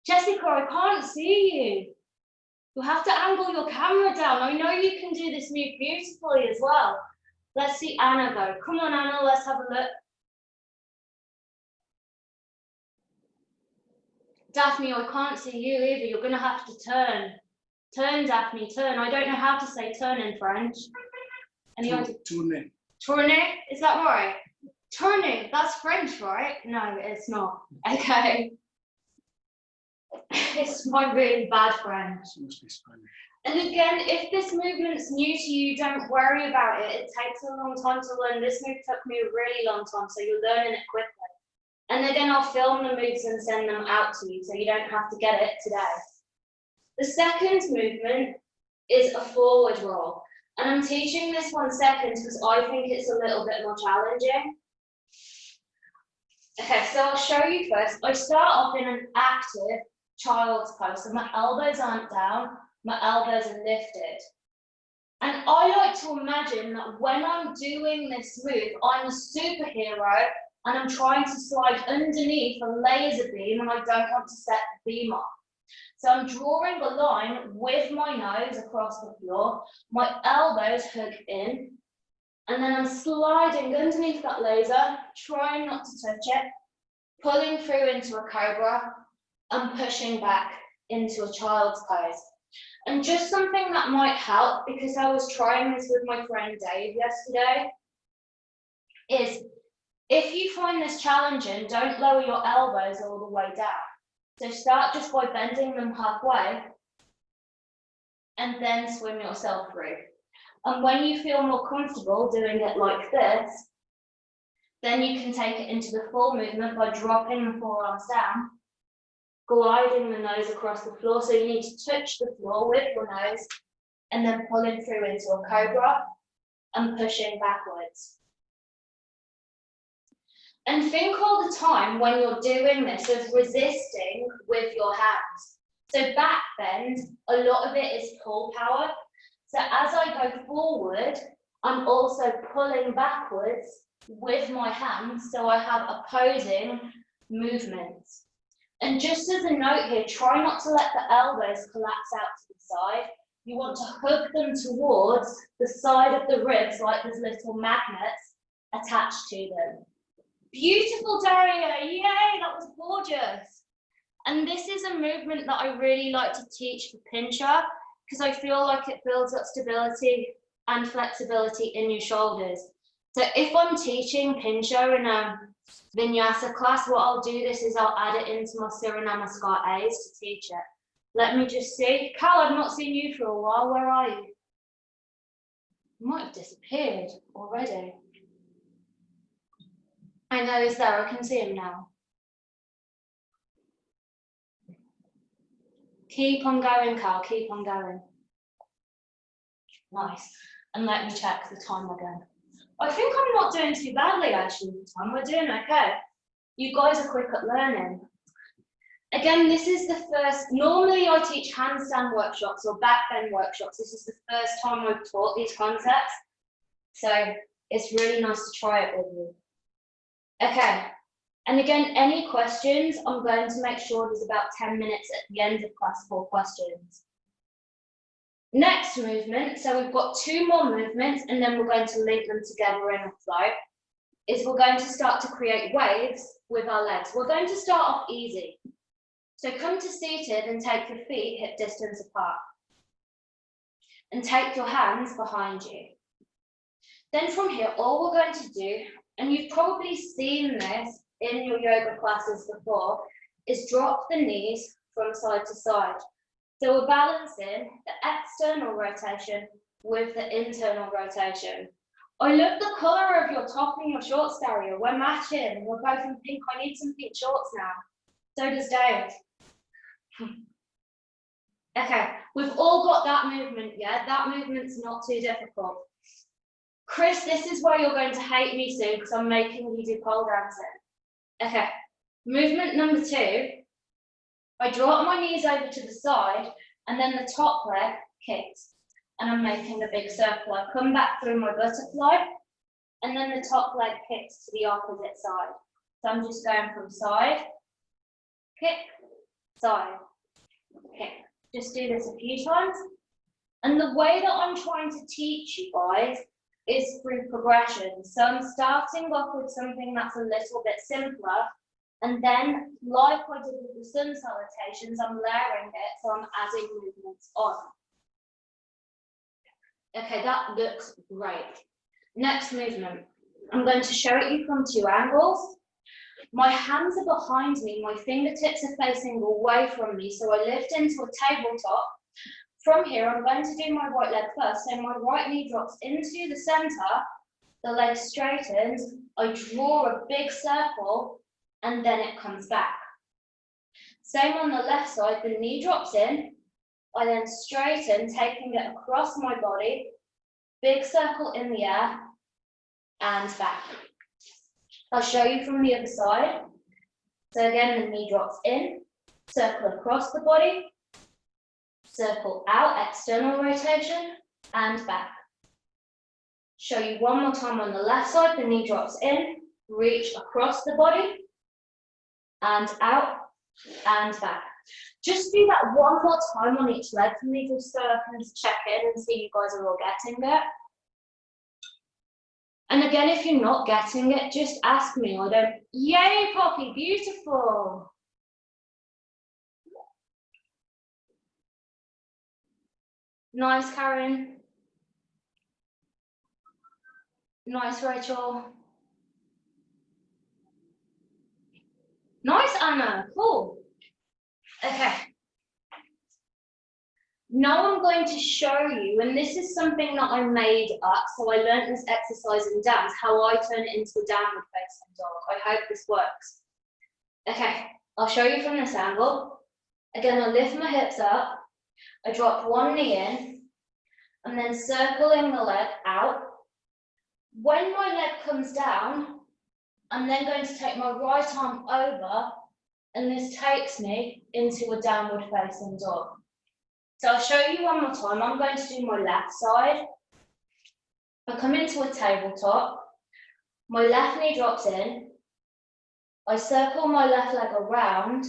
Jessica, I can't see you. You'll have to angle your camera down. I know you can do this move beautifully as well. Let's see Anna go. Come on, Anna, let's have a look. Daphne, I can't see you either. You're going to have to turn. Turn, Daphne, turn. I don't know how to say turn in French. Tourner. Tourner? Is that right? Tourner, that's French, right? No, it's not. Okay. It's my really bad French. Must be Spanish. And again, if this movement's new to you, don't worry about it. It takes a long time to learn. This move took me a really long time, so you're learning it quickly. And again, I'll film the moves and send them out to you, so you don't have to get it today. The second movement is a forward roll. And I'm teaching this 1 second because I think it's a little bit more challenging. Okay, so I'll show you first. I start off in an active child's pose, so my elbows aren't down, my elbows are lifted. And I like to imagine that when I'm doing this move, I'm a superhero and I'm trying to slide underneath a laser beam and I don't want to set the beam off. So I'm drawing a line with my nose across the floor, my elbows hook in, and then I'm sliding underneath that laser, trying not to touch it, pulling through into a cobra, and pushing back into a child's pose. And just something that might help, because I was trying this with my friend Dave yesterday, is if you find this challenging, don't lower your elbows all the way down. So start just by bending them halfway and then swim yourself through. And when you feel more comfortable doing it like this, then you can take it into the full movement by dropping the forearms down, gliding the nose across the floor. So you need to touch the floor with your nose and then pulling through into a cobra and pushing backwards. And think all the time when you're doing this of resisting with your hands. So back bend, a lot of it is pull power. So as I go forward, I'm also pulling backwards with my hands, so I have opposing movements. And just as a note here, try not to let the elbows collapse out to the side. You want to hook them towards the side of the ribs like there's little magnets attached to them. Beautiful, Daria, yay, that was gorgeous. And this is a movement that I really like to teach for pincher because I feel like it builds up stability and flexibility in your shoulders. So if I'm teaching pincher in a vinyasa class, what I'll do this is I'll add it into my Surya Namaskar A's to teach it. Let me just see. Cal, I've not seen you for a while. Where are you? You might have disappeared already. I know he's there. I can see him now. Keep on going, Cal. Keep on going. Nice. And let me check the time again. I think I'm not doing too badly actually this time. We're doing okay. You guys are quick at learning. Again, this is the first, normally I teach handstand workshops or back bend workshops. This is the first time I've taught these concepts. So it's really nice to try it with you. Okay, and again, any questions, I'm going to make sure there's about 10 minutes at the end of class for questions. Next movement, so we've got 2 more movements and then we're going to link them together in a flow, is we're going to start to create waves with our legs. We're going to start off easy. So come to seated and take your feet hip distance apart. And take your hands behind you. Then from here, all we're going to do, and you've probably seen this in your yoga classes before, is drop the knees from side to side. So we're balancing the external rotation with the internal rotation. I love the colour of your top and your shorts, Daria. We're matching. We're both in pink. I need some pink shorts now. So does Dave. Okay, we've all got that movement, yeah? That movement's not too difficult. Chris, this is where you're going to hate me soon because I'm making you do pole dancing. Okay, movement number 2. I drop my knees over to the side and then the top leg kicks. And I'm making a big circle. I come back through my butterfly and then the top leg kicks to the opposite side. So I'm just going from side, kick, side, kick. Just do this a few times. And the way that I'm trying to teach you guys is through progression. So I'm starting off with something that's a little bit simpler. And then, like I did with the sun salutations, I'm layering it, so I'm adding movements on. Okay, that looks great. Next movement. I'm going to show it you from 2 angles. My hands are behind me, my fingertips are facing away from me, so I lift into a tabletop. From here, I'm going to do my right leg first, so my right knee drops into the center, the leg straightens, I draw a big circle, and then it comes back. Same on the left side, the knee drops in, I then straighten, taking it across my body, big circle in the air, and back. I'll show you from the other side. So again, the knee drops in, circle across the body, circle out, external rotation, and back. Show you one more time on the left side, the knee drops in, reach across the body, and out, and back. Just do that one more time on each leg for me, just so I can check in and see you guys are all getting it. And again, if you're not getting it, just ask me. I don't. Yay, Poppy, beautiful. Nice, Karen. Nice, Rachel. Nice, Anna. Cool. Okay. Now I'm going to show you, and this is something that I made up, so I learned this exercise in dance, how I turn it into a downward facing dog. I hope this works. Okay, I'll show you from this angle. Again, I lift my hips up, I drop one knee in, and then circling the leg out. When my leg comes down, I'm then going to take my right arm over, and this takes me into a downward facing dog. So I'll show you one more time. I'm going to do my left side. I come into a tabletop. My left knee drops in. I circle my left leg around,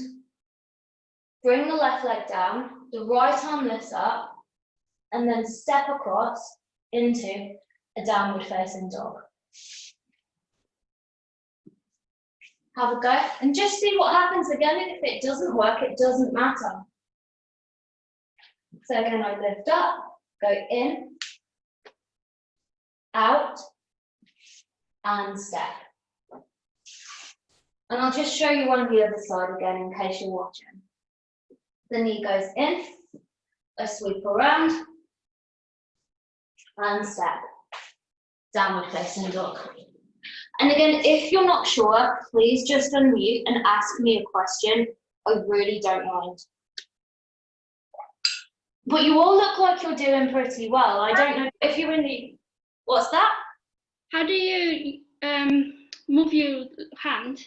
Bring the left leg down, the right arm lifts up, and then step across into a downward facing dog. Have a go and just see what happens again. If it doesn't work, it doesn't matter. So again, I lift up, go in, out, and step. And I'll just show you on the other side again in case you're watching. The knee goes in, a sweep around, and step. Downward facing dog. And again, if you're not sure, please just unmute and ask me a question. I really don't mind. But you all look like you're doing pretty well. I don't know if you're in the... What's that? How do you move your hand?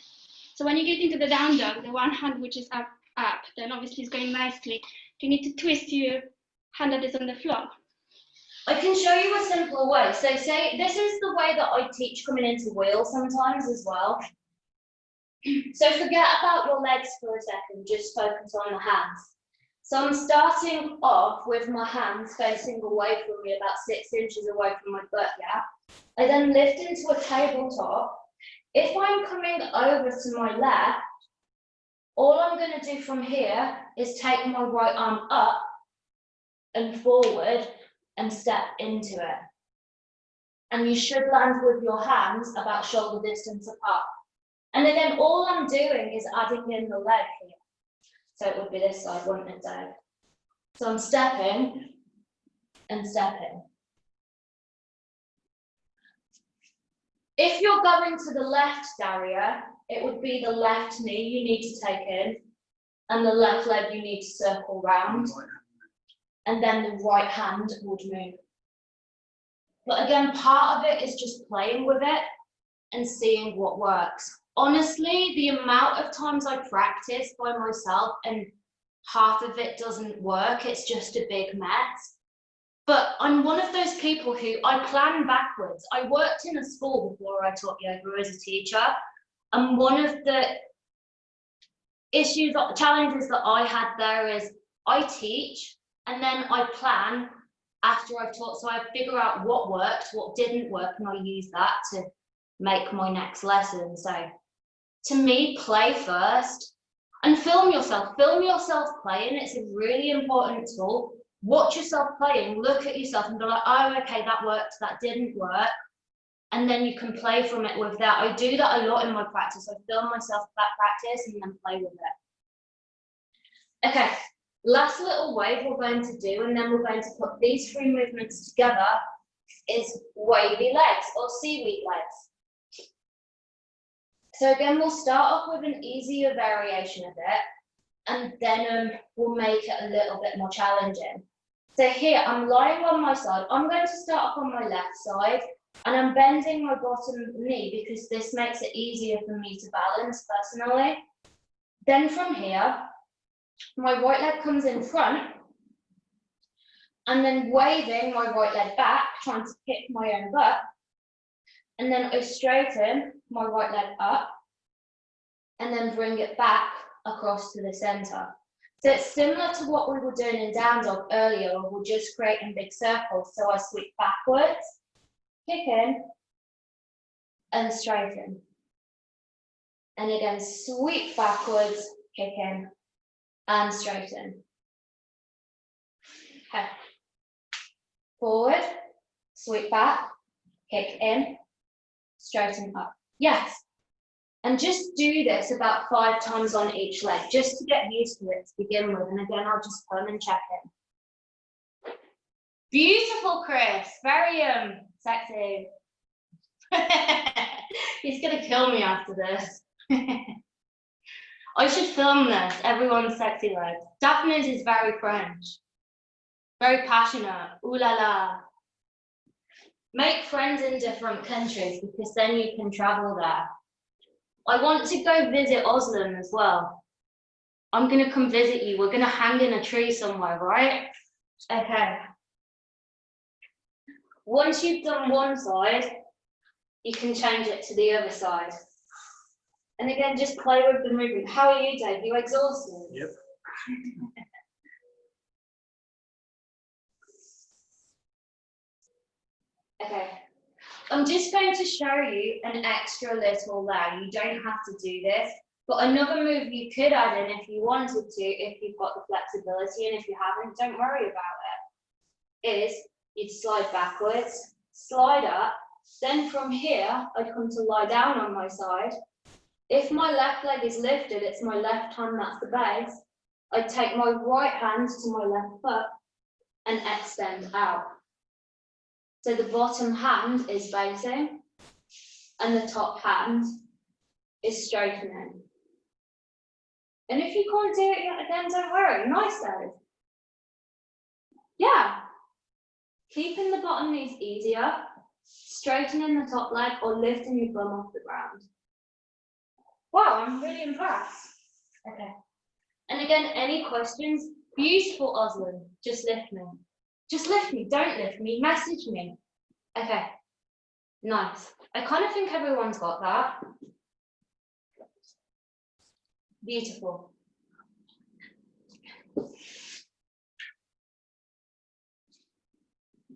So when you get into the down dog, the one hand which is up, then obviously it's going nicely. Do you need to twist your hand that is on the floor? I can show you a simpler way. So say, this is the way that I teach coming into wheel sometimes as well. So forget about your legs for a second, just focus on the hands. So I'm starting off with my hands facing away from me, about 6 inches away from my butt gap. I then lift into a tabletop. If I'm coming over to my left, all I'm going to do from here is take my right arm up and forward and step into it. And you should land with your hands about shoulder distance apart. And again, all I'm doing is adding in the leg here. So it would be this side, wouldn't it, Dave? So I'm stepping and stepping. If you're going to the left, Daria, it would be the left knee you need to take in, and the left leg you need to circle round, and then the right hand would move. But again, part of it is just playing with it and seeing what works. Honestly, the amount of times I practice by myself and half of it doesn't work, it's just a big mess. But I'm one of those people who I plan backwards. I worked in a school before I taught yoga as a teacher, and one of the challenges that I had there is I teach and then I plan after I've taught, so I figure out what worked, what didn't work, and I use that to make my next lesson. So to me, play first and film yourself playing. It's a really important tool. Watch yourself playing, look at yourself and be like, oh, okay, that worked, that didn't work. And then you can play from it with that. I do that a lot in my practice. I film myself that practice and then play with it. Okay, last little wave we're going to do, and then we're going to put these 3 movements together, is wavy legs or seaweed legs. So again, we'll start off with an easier variation of it, and then we'll make it a little bit more challenging. So here, I'm lying on my side. I'm going to start off on my left side, and I'm bending my bottom knee because this makes it easier for me to balance personally. Then from here, my right leg comes in front, and then waving my right leg back, trying to kick my own butt. And then I straighten my right leg up and then bring it back across to the center. So it's similar to what we were doing in down dog earlier, where we're just creating big circles. So I sweep backwards, kick in, and straighten. And again, sweep backwards, kick in, and straighten. Okay. Forward, sweep back, kick in, straighten up. Yes. And just do this about 5 times on each leg, just to get used to it to begin with. And again, I'll just come and check in. Beautiful, Chris. Very sexy. He's gonna kill me after this. I should film this, everyone's sexy legs. Daphne's is very French. Very passionate. Ooh la la. Make friends in different countries because then you can travel there. I want to go visit Oslo as well. I'm going to come visit you. We're going to hang in a tree somewhere, right? Okay. Once you've done one side, you can change it to the other side. And again, just play with the movement. How are you, Dave? You exhausted? Yep. Okay, I'm just going to show you an extra little leg. You don't have to do this, but another move you could add in if you wanted to, if you've got the flexibility, and if you haven't, don't worry about it, is you'd slide backwards, slide up, then from here, I'd come to lie down on my side. If my left leg is lifted, it's my left hand that's the base. I'd take my right hand to my left foot and extend out. So the bottom hand is basing and the top hand is straightening. And if you can't do it yet again, don't worry, nice though. Yeah. Keeping the bottom knees easier, straightening the top leg or lifting your bum off the ground. Wow, I'm really impressed. Okay. And again, any questions? Beautiful, Oslin. Just lift me. Just lift me, don't lift me, message me. Okay, nice. I kind of think everyone's got that. Beautiful.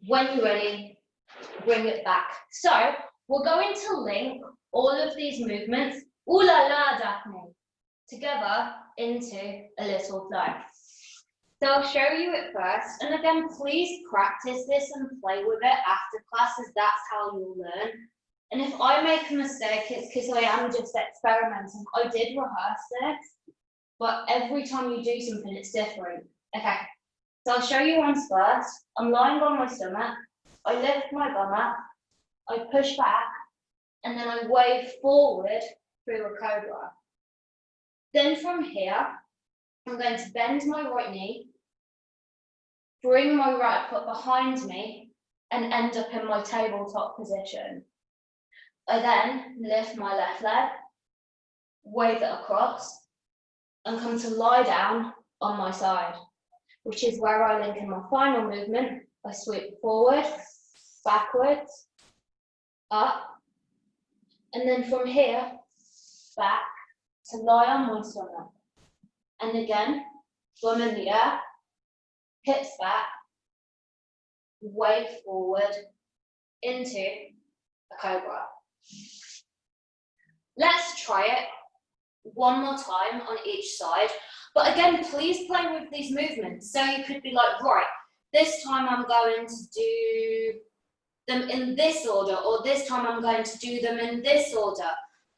When you're ready, bring it back. So, we're going to link all of these movements, ooh la la, Daphne, together into a little flow. So I'll show you it first, and again, please practice this and play with it after classes. That's how you'll learn. And if I make a mistake, it's because I am just experimenting. I did rehearse this, but every time you do something, it's different. Okay, so I'll show you once first. I'm lying on my stomach. I lift my bum up, I push back, and then I wave forward through a cobra. Then from here, I'm going to bend my right knee, bring my right foot behind me, and end up in my tabletop position. I then lift my left leg, wave it across, and come to lie down on my side, which is where I link in my final movement. I sweep forward, backwards, up, and then from here, back to lie on my stomach. And again, bum in the air, hips back, wave forward into a cobra. Let's try it one more time on each side. But again, please play with these movements. So you could be like, right, this time I'm going to do them in this order, or this time I'm going to do them in this order.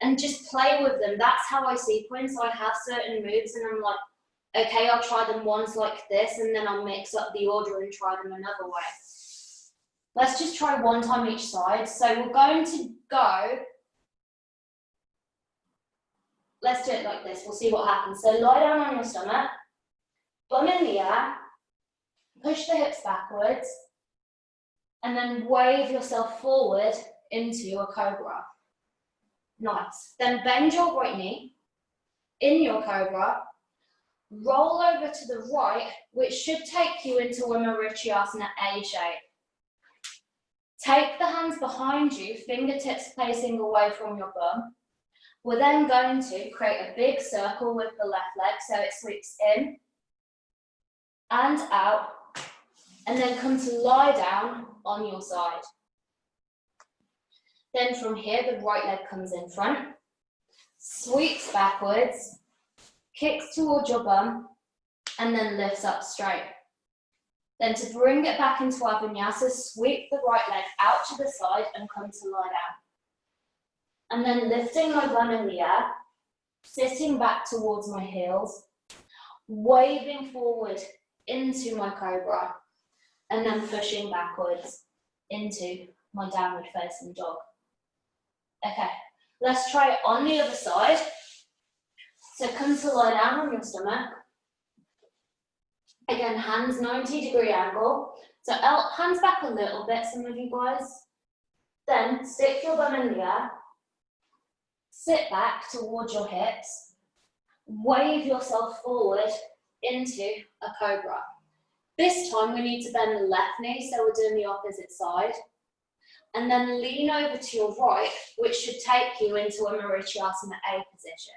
And just play with them. That's how I sequence. I have certain moves and I'm like, okay, I'll try them once like this, and then I'll mix up the order and try them another way. Let's just try one time each side. So we're going to go, let's do it like this. We'll see what happens. So lie down on your stomach, bum in the air, push the hips backwards, and then wave yourself forward into a cobra. Nice. Then bend your right knee in your cobra, roll over to the right, which should take you into a Marichyasana A shape. Take the hands behind you, fingertips facing away from your bum. We're then going to create a big circle with the left leg, so it sweeps in and out, and then come to lie down on your side. Then from here, the right leg comes in front, sweeps backwards, kicks towards your bum, and then lifts up straight. Then to bring it back into our vinyasa, sweep the right leg out to the side and come to lie down. And then lifting my bum in the air, sitting back towards my heels, waving forward into my cobra, and then pushing backwards into my downward facing dog. Okay, let's try it on the other side. So come to lie down on your stomach. Again, hands 90-degree angle. So hands back a little bit, some of you guys. Then stick your bum in the air. Sit back towards your hips. Wave yourself forward into a cobra. This time we need to bend the left knee, so we're doing the opposite side. And then lean over to your right, which should take you into a Marichyasana A position.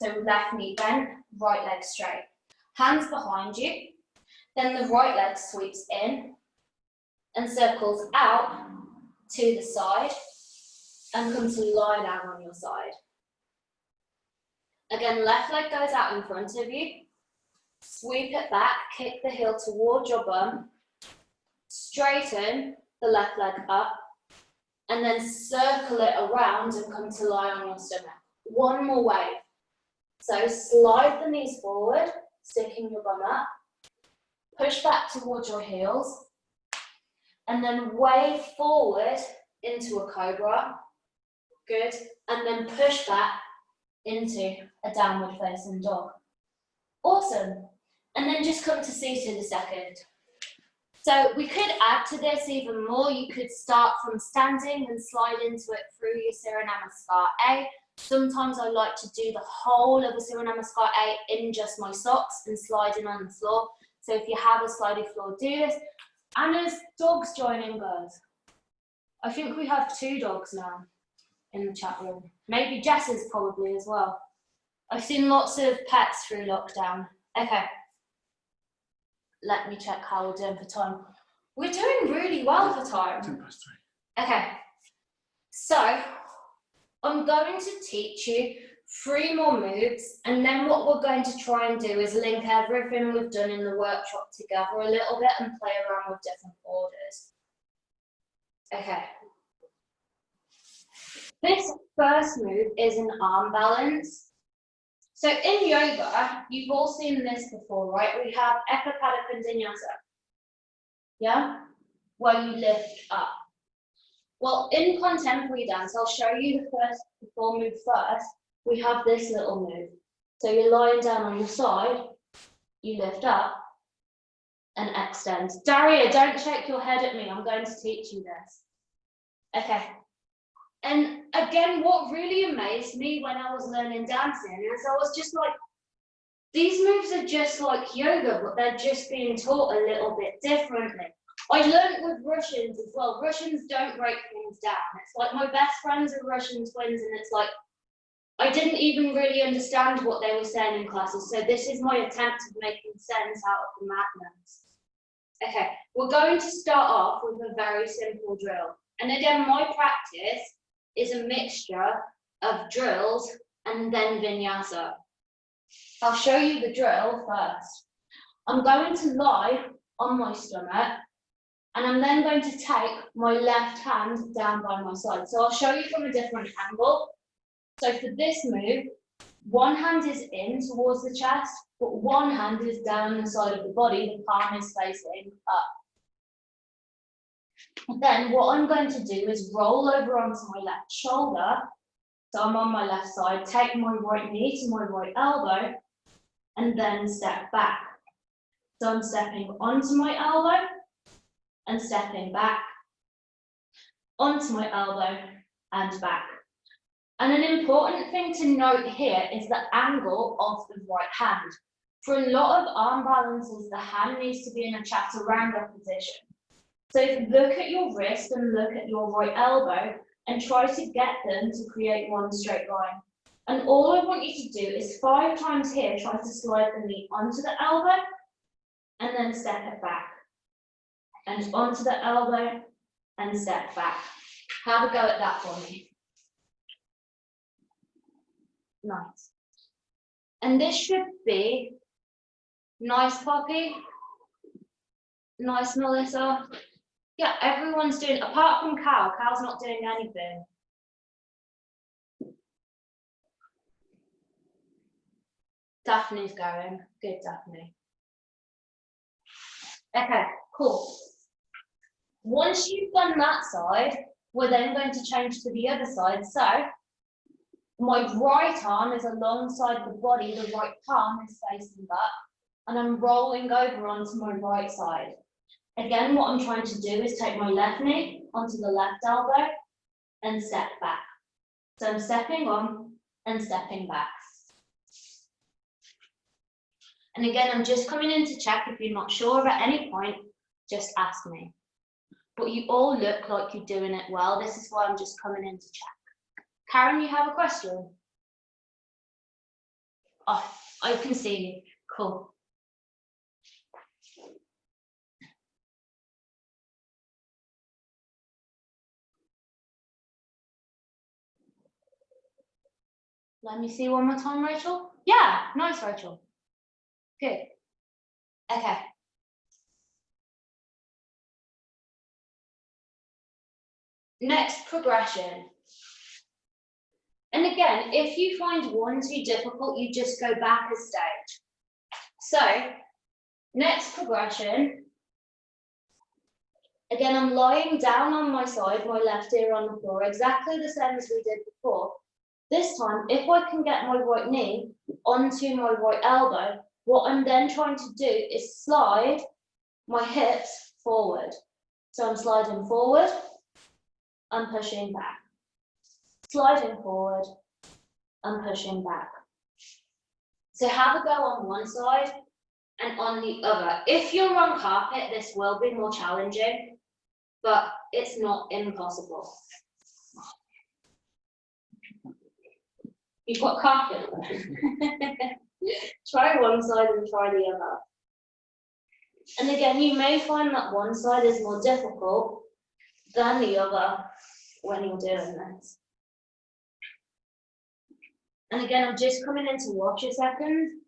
So left knee bent, right leg straight. hands behind you. Then the right leg sweeps in and circles out to the side and comes to lie down on your side. Again, left leg goes out in front of you. Sweep it back, kick the heel towards your bum. Straighten the left leg up and then circle it around and come to lie on your stomach. One more wave. So slide the knees forward, sticking your bum up. Push back towards your heels. And then wave forward into a cobra. Good. And then push back into a downward facing dog. Awesome. And then just come to seated a second. So we could add to this even more. You could start from standing and slide into it through your Surya Namaskar A. Sometimes I like to do the whole of the Surya Namaskar A in just my socks and sliding on the floor. So if you have a slidey floor, do this. And there's dogs joining, guys. I think we have 2 dogs now in the chat room. Maybe Jess's probably as well. I've seen lots of pets through lockdown. Okay. Let me check how we're doing for time. We're doing really well for time. 3:10. Okay. So, I'm going to teach you 3 more moves, and then what we're going to try and do is link everything we've done in the workshop together a little bit and play around with different orders. Okay. This first move is an arm balance. So in yoga, you've all seen this before, right? We have Ekapada Vinyasa, yeah? Where you lift up. Well, in contemporary dance, I'll show you the 4 move first. We have this little move. So you're lying down on your side, you lift up and extend. Daria, don't shake your head at me. I'm going to teach you this. Okay. And again, what really amazed me when I was learning dancing is I was just like, these moves are just like yoga, but they're just being taught a little bit differently. I learned with Russians as well. Russians don't break things down. It's like my best friends are Russian twins, and it's like, I didn't even really understand what they were saying in classes. So this is my attempt at making sense out of the madness. Okay, we're going to start off with a very simple drill. And again, my practice is a mixture of drills and then vinyasa. I'll show you the drill first. I'm going to lie on my stomach, and I'm then going to take my left hand down by my side. So I'll show you from a different angle. So for this move, one hand is in towards the chest, but one hand is down the side of the body, the palm is facing up. Then what I'm going to do is roll over onto my left shoulder. So I'm on my left side, take my right knee to my right elbow, and then step back. So I'm stepping onto my elbow and stepping back, onto my elbow and back. And an important thing to note here is the angle of the right hand. For a lot of arm balances, the hand needs to be in a chaturanga position. So look at your wrist and look at your right elbow and try to get them to create one straight line. And all I want you to do is 5 times here, try to slide the knee onto the elbow and then step it back. And onto the elbow and step back. Have a go at that for me. Nice. And this should be nice, Poppy. Nice, Melissa. Yeah, everyone's doing, apart from Cal. Cal's not doing anything. Daphne's going. Good, Daphne. Okay, cool. Once you've done that side, we're then going to change to the other side. So my right arm is alongside the body, the right palm is facing up, and I'm rolling over onto my right side. Again, what I'm trying to do is take my left knee onto the left elbow and step back. So I'm stepping on and stepping back. And again, I'm just coming in to check. If you're not sure at any point, just ask me. But you all look like you're doing it well. This is why I'm just coming in to check. Karen, you have a question? Oh, I can see you. Cool. Let me see one more time, Rachel. Yeah, nice, Rachel. Good. Okay. Next progression. And again, if you find one too difficult, you just go back a stage. So, next progression. Again, I'm lying down on my side, my left ear on the floor, exactly the same as we did before. This time, if I can get my right knee onto my right elbow, what I'm then trying to do is slide my hips forward. So I'm sliding forward, I'm pushing back. Sliding forward, I'm pushing back. So have a go on one side and on the other. If you're on carpet, this will be more challenging, but it's not impossible. You've got carpet. Try one side and try the other. And again, you may find that one side is more difficult than the other when you're doing this. And again, I'm just coming in to watch a second.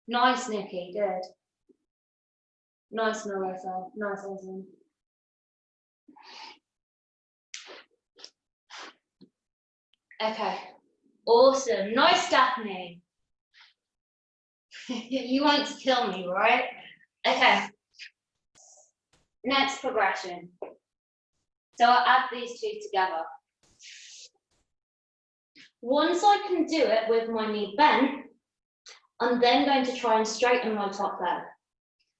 Nice, Nikki, good. Nice, Melissa, nice, awesome. Okay, awesome, nice, Daphne. You want to kill me, right? Okay, next progression. So I'll add these two together. Once I can do it with my knee bent, I'm then going to try and straighten my top leg.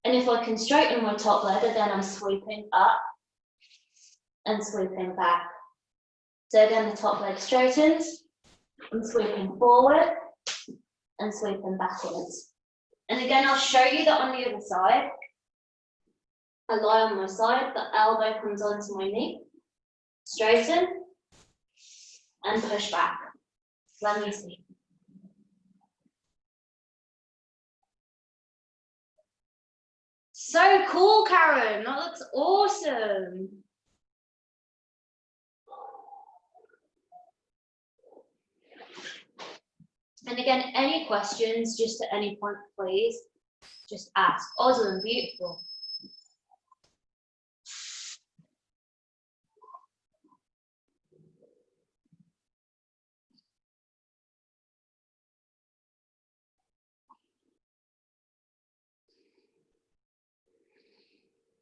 And if I can straighten my top leg, then I'm sweeping up and sweeping back. So again, the top leg straightens, I'm sweeping forward and sweeping backwards. And again, I'll show you that on the other side. I lie on my side, the elbow comes onto my knee, straighten and push back. Let me see. So cool, Karen. That looks awesome. And again, any questions, just at any point, please, just ask. Awesome, beautiful.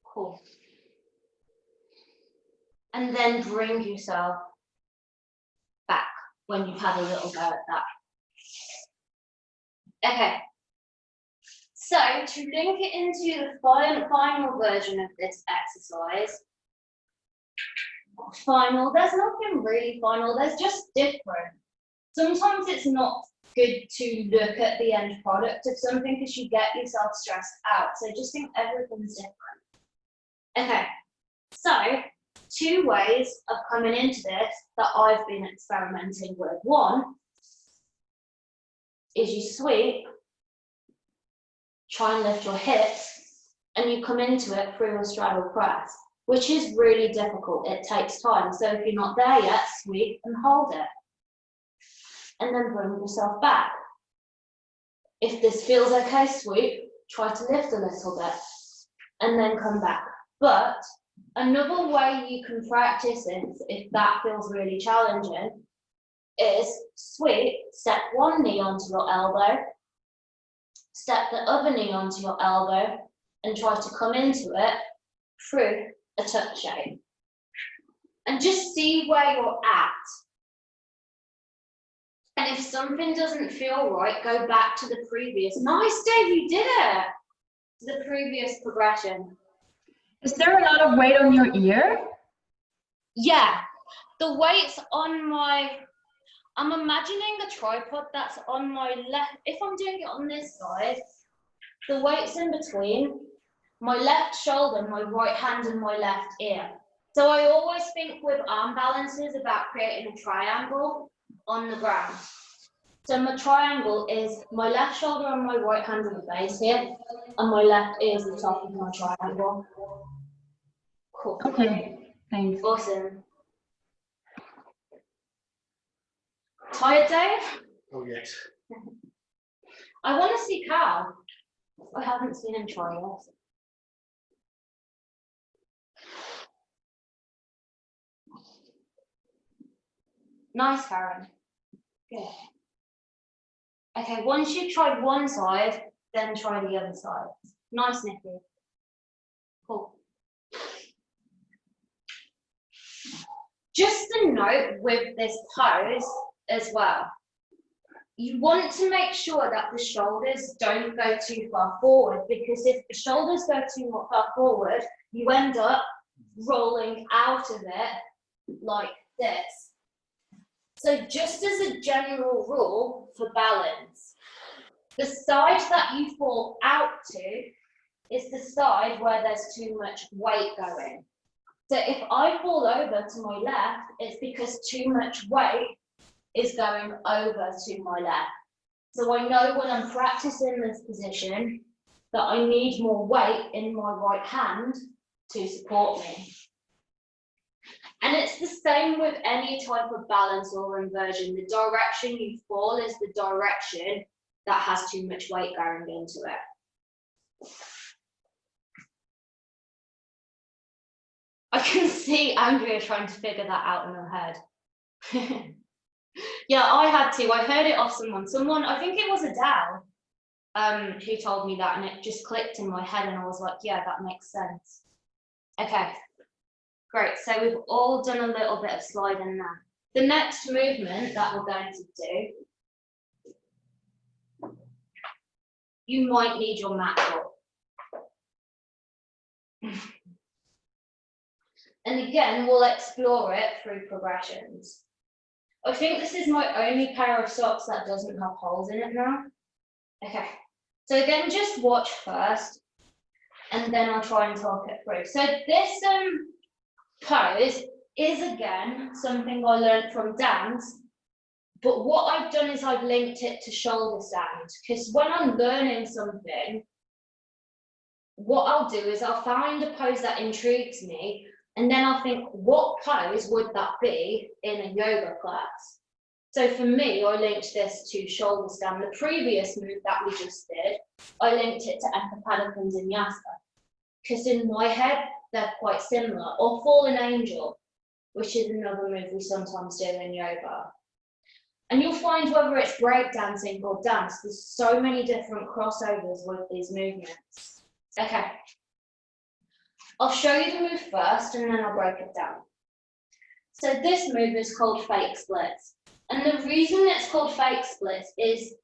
Cool. And then bring yourself back when you've had a little go at that. Okay. So to link it into the final version of this exercise, there's nothing really final, there's just different. Sometimes it's not good to look at the end product of something because you get yourself stressed out. So just think everything's different. Okay, so 2 ways of coming into this that I've been experimenting with. One is you sweep, try and lift your hips, and you come into it through a straddle press, which is really difficult. It takes time. So if you're not there yet, sweep and hold it. And then bring yourself back. If this feels okay, sweep, try to lift a little bit, and then come back. But another way you can practice it, if that feels really challenging, is sweep, step one knee onto your elbow, step the other knee onto your elbow, and try to come into it through a tuck shape. And just see where you're at. And if something doesn't feel right, go back to the previous. Nice, Dave, you did it. The previous progression. Is there a lot of weight on your ear? Yeah, the weight's on my, I'm imagining a tripod that's on my left. If I'm doing it on this side, the weight's in between my left shoulder, my right hand, and my left ear. So I always think with arm balances about creating a triangle on the ground. So my triangle is my left shoulder and my right hand at the base here, and my left ear is the top of my triangle. Cool. Okay, thanks. Awesome. Tired, Dave? Oh, yes. I want to see Cal. I haven't seen him try yet. Nice, Karen. Good. Okay, once you've tried one side, then try the other side. Nice, Nikki. Cool. Just a note with this pose as well. You want to make sure that the shoulders don't go too far forward, because if the shoulders go too far forward, you end up rolling out of it like this. So just as a general rule for balance, the side that you fall out to is the side where there's too much weight going. So if I fall over to my left, it's because too much weight is going over to my left. So I know when I'm practicing this position that I need more weight in my right hand to support me. And it's the same with any type of balance or inversion. The direction you fall is the direction that has too much weight going into it. I can see Andrea trying to figure that out in her head. Yeah, I had to. I heard it off someone, I think it was Adele, who told me that, and it just clicked in my head, and I was like, yeah, that makes sense. Okay, great. So we've all done a little bit of sliding now. The next movement that we're going to do, you might need your mat for. And again, we'll explore it through progressions. I think this is my only pair of socks that doesn't have holes in it now. Okay, so again, just watch first, and then I'll try and talk it through. So this pose is again something I learned from dance, but what I've done is I've linked it to shoulder stand, because when I'm learning something, what I'll do is I'll find a pose that intrigues me, and then I'll think, what pose would that be in a yoga class? So for me, I linked this to shoulder stand. The previous move that we just did, I linked it to Eka Padukun Vinyasa, because in my head, they're quite similar. Or Fallen Angel, which is another move we sometimes do in yoga. And you'll find whether it's breakdancing or dance, there's so many different crossovers with these movements. Okay. I'll show you the move first, and then I'll break it down. So this move is called fake splits. And the reason it's called fake splits is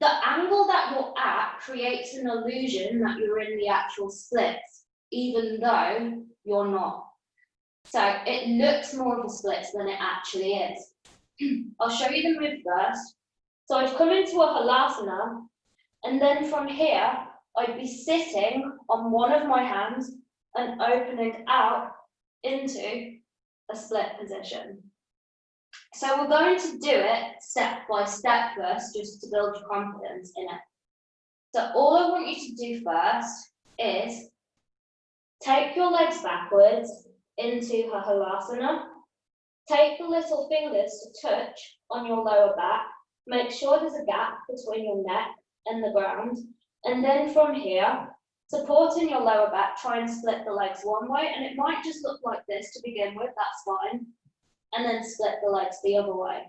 the angle that you're at creates an illusion that you're in the actual splits, even though you're not. So it looks more of a splits than it actually is. I'll show you the move first. So I've come into a halasana, and then from here, I'd be sitting on one of my hands and opening out into a split position. So we're going to do it step by step first, just to build your confidence in it. So all I want you to do first is take your legs backwards into a halasana. Take the little fingers to touch on your lower back. Make sure there's a gap between your neck and the ground. And then from here, supporting your lower back, try and split the legs one way. And it might just look like this to begin with, that's fine. And then split the legs the other way.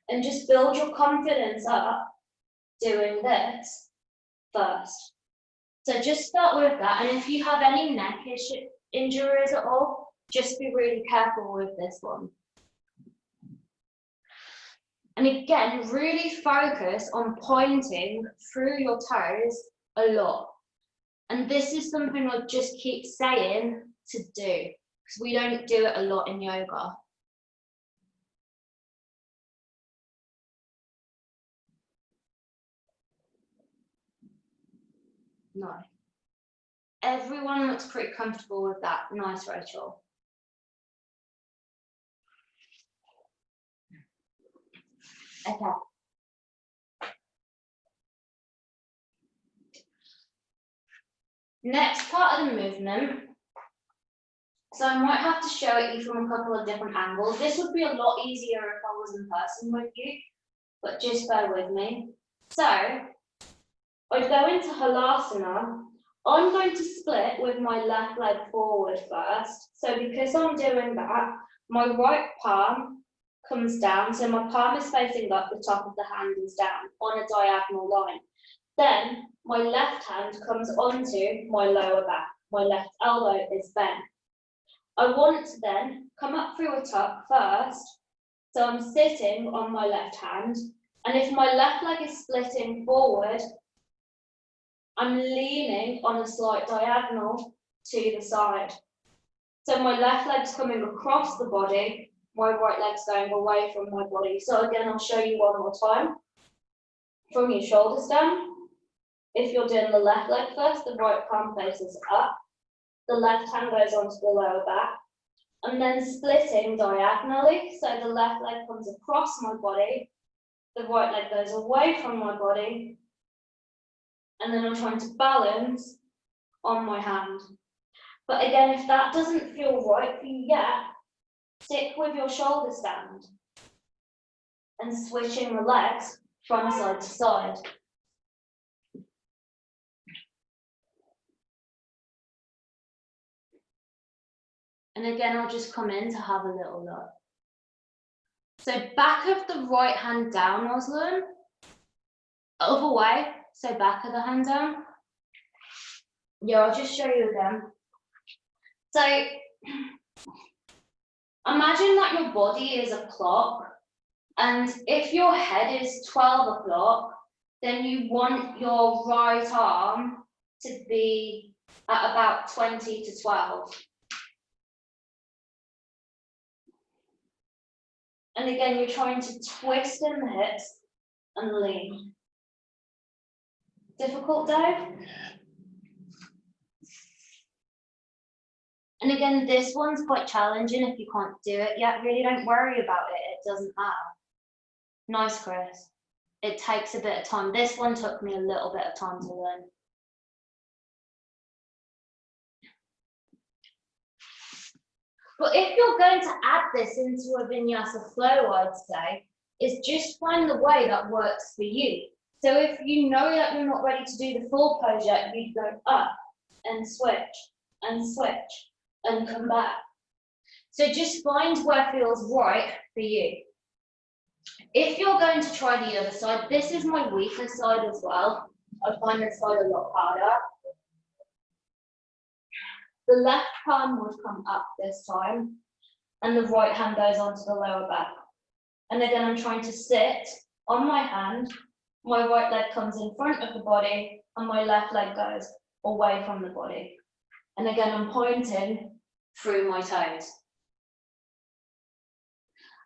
And just build your confidence up doing this first. So just start with that. And if you have any neck injuries at all, just be really careful with this one. And again, really focus on pointing through your toes a lot. And this is something I just keep saying to do, because we don't do it a lot in yoga. No. Everyone looks pretty comfortable with that. Nice, Rachel. Okay. Next part of the movement. So I might have to show it you from a couple of different angles. This would be a lot easier if I was in person with you, but just bear with me. So I go into Halasana. I'm going to split with my left leg forward first. So because I'm doing that, my right palm comes down. So my palm is facing up, the top of the hand is down on a diagonal line. Then my left hand comes onto my lower back. My left elbow is bent. I want to then come up through a tuck first. So I'm sitting on my left hand. And if my left leg is splitting forward, I'm leaning on a slight diagonal to the side. So my left leg's coming across the body, my right leg's going away from my body. So again, I'll show you one more time. From your shoulders down, if you're doing the left leg first, the right palm faces up. The left hand goes onto the lower back. And then splitting diagonally, so the left leg comes across my body, the right leg goes away from my body, and then I'm trying to balance on my hand. But again, if that doesn't feel right for you yet, stick with your shoulder stand and switching the legs from side to side. And again, I'll just come in to have a little look. So back of the right hand down, Oslan. Other way, so back of the hand down. Yeah, I'll just show you again. So imagine that your body is a clock, and if your head is 12 o'clock, then you want your right arm to be at about 20 to 12. And again, you're trying to twist in the hips and lean. Difficult, Dave? And again, this one's quite challenging if you can't do it yet. Really don't worry about it. It doesn't matter. Nice, Chris. It takes a bit of time. This one took me a little bit of time to learn. But if you're going to add this into a vinyasa flow, I'd say, is just find the way that works for you. So if you know that you're not ready to do the full pose yet, you go up and switch and come back. So just find where feels right for you. If you're going to try the other side, this is my weaker side as well. I find this side a lot harder. The left palm would come up this time, and the right hand goes onto the lower back. And again, I'm trying to sit on my hand. My right leg comes in front of the body, and my left leg goes away from the body. And again, I'm pointing through my toes.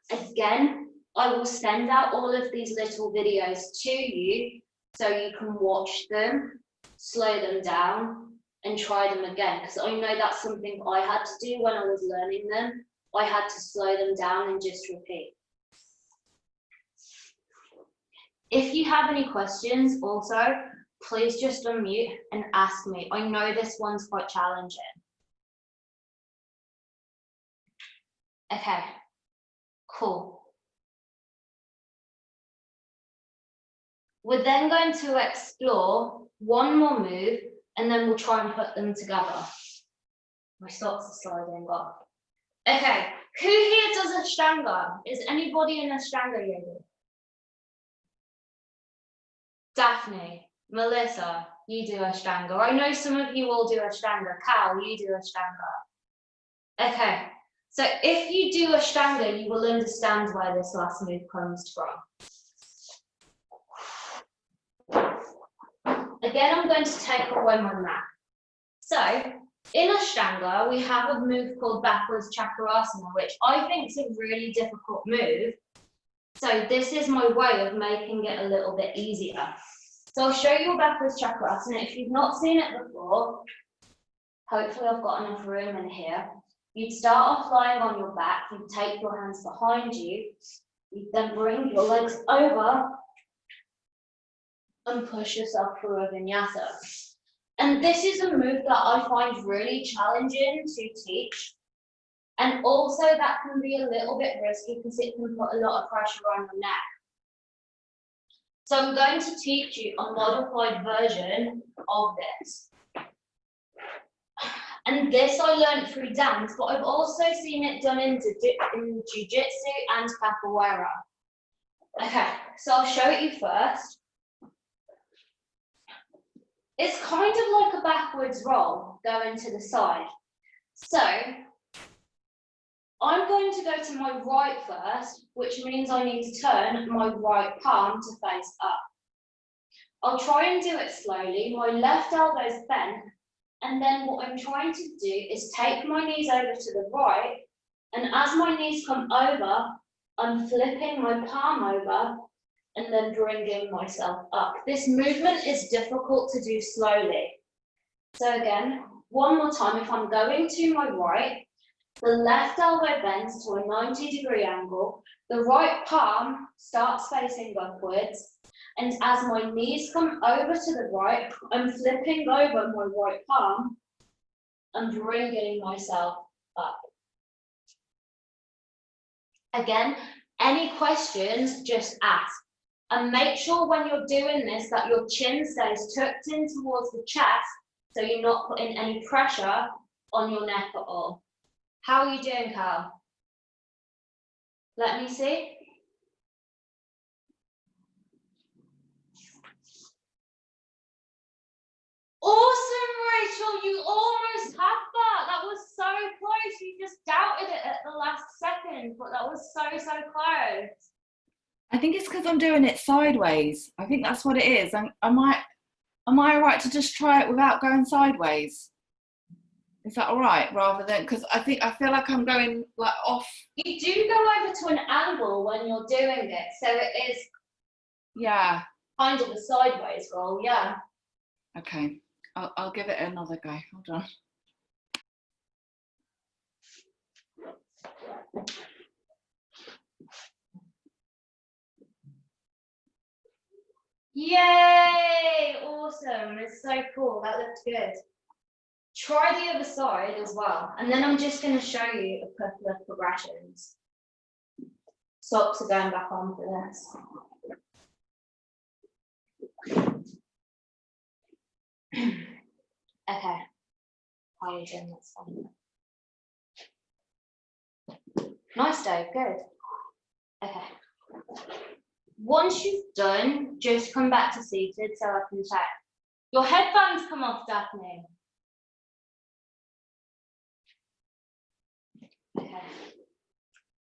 Again, I will send out all of these little videos to you so you can watch them, slow them down, and try them again, because I know that's something I had to do when I was learning them. I had to slow them down and just repeat. If you have any questions also, please just unmute and ask me. I know this one's quite challenging. Okay, cool. We're then going to explore one more move, and then we'll try and put them together. My socks are sliding off. Okay, who here does Ashtanga? Is anybody in Ashtanga yoga? Daphne, Melissa, you do Ashtanga. I know some of you all do Ashtanga. Cal, you do Ashtanga. Okay, so if you do Ashtanga, you will understand where this last move comes from. Again, I'm going to take away my mat. So, in Ashtanga, we have a move called backwards Chakrasana, which I think is a really difficult move. So this is my way of making it a little bit easier. So I'll show you a backwards Chakrasana. If you've not seen it before, hopefully I've got enough room in here. You'd start off lying on your back, you take your hands behind you, you then bring your legs over and push yourself through a vinyasa. And this is a move that I find really challenging to teach And also that can be a little bit risky because it can put a lot of pressure on your neck. So I'm going to teach you a modified version of this. And this I learned through dance, but I've also seen it done in jiu-jitsu and capoeira. Okay, so I'll show it you first. It's kind of like a backwards roll going to the side. So I'm going to go to my right first, which means I need to turn my right palm to face up. I'll try and do it slowly. My left elbow is bent, and then what I'm trying to do is take my knees over to the right, and as my knees come over, I'm flipping my palm over and then bringing myself up. This movement is difficult to do slowly. So again, one more time, if I'm going to my right, the left elbow bends to a 90-degree angle, the right palm starts facing upwards, and as my knees come over to the right, I'm flipping over my right palm and bringing myself up. Again, any questions, just ask. And make sure when you're doing this that your chin stays tucked in towards the chest so you're not putting any pressure on your neck at all. How are you doing, Carl? Let me see. Awesome, Rachel, you almost had that. That was so close. You just doubted it at the last second, but that was so close. I think it's because I'm doing it sideways. I think that's what it is. Am I all right to just try it without going sideways? Is that all right? Rather than, because I feel like I'm going like off. You do go over to an angle when you're doing it, so it is Yeah. kind of a sideways roll, yeah. Okay, I'll give it another go. Hold on. Yay! Awesome. It's so cool. That looked good. Try the other side as well. And then I'm just going to show you a couple of progressions. Socks are going back on for this. Okay. How are you doing? That's fine. Nice, Dave. Good. Okay. Once you've done, just come back to seated so I can check. Your headbands come off, Daphne. Okay.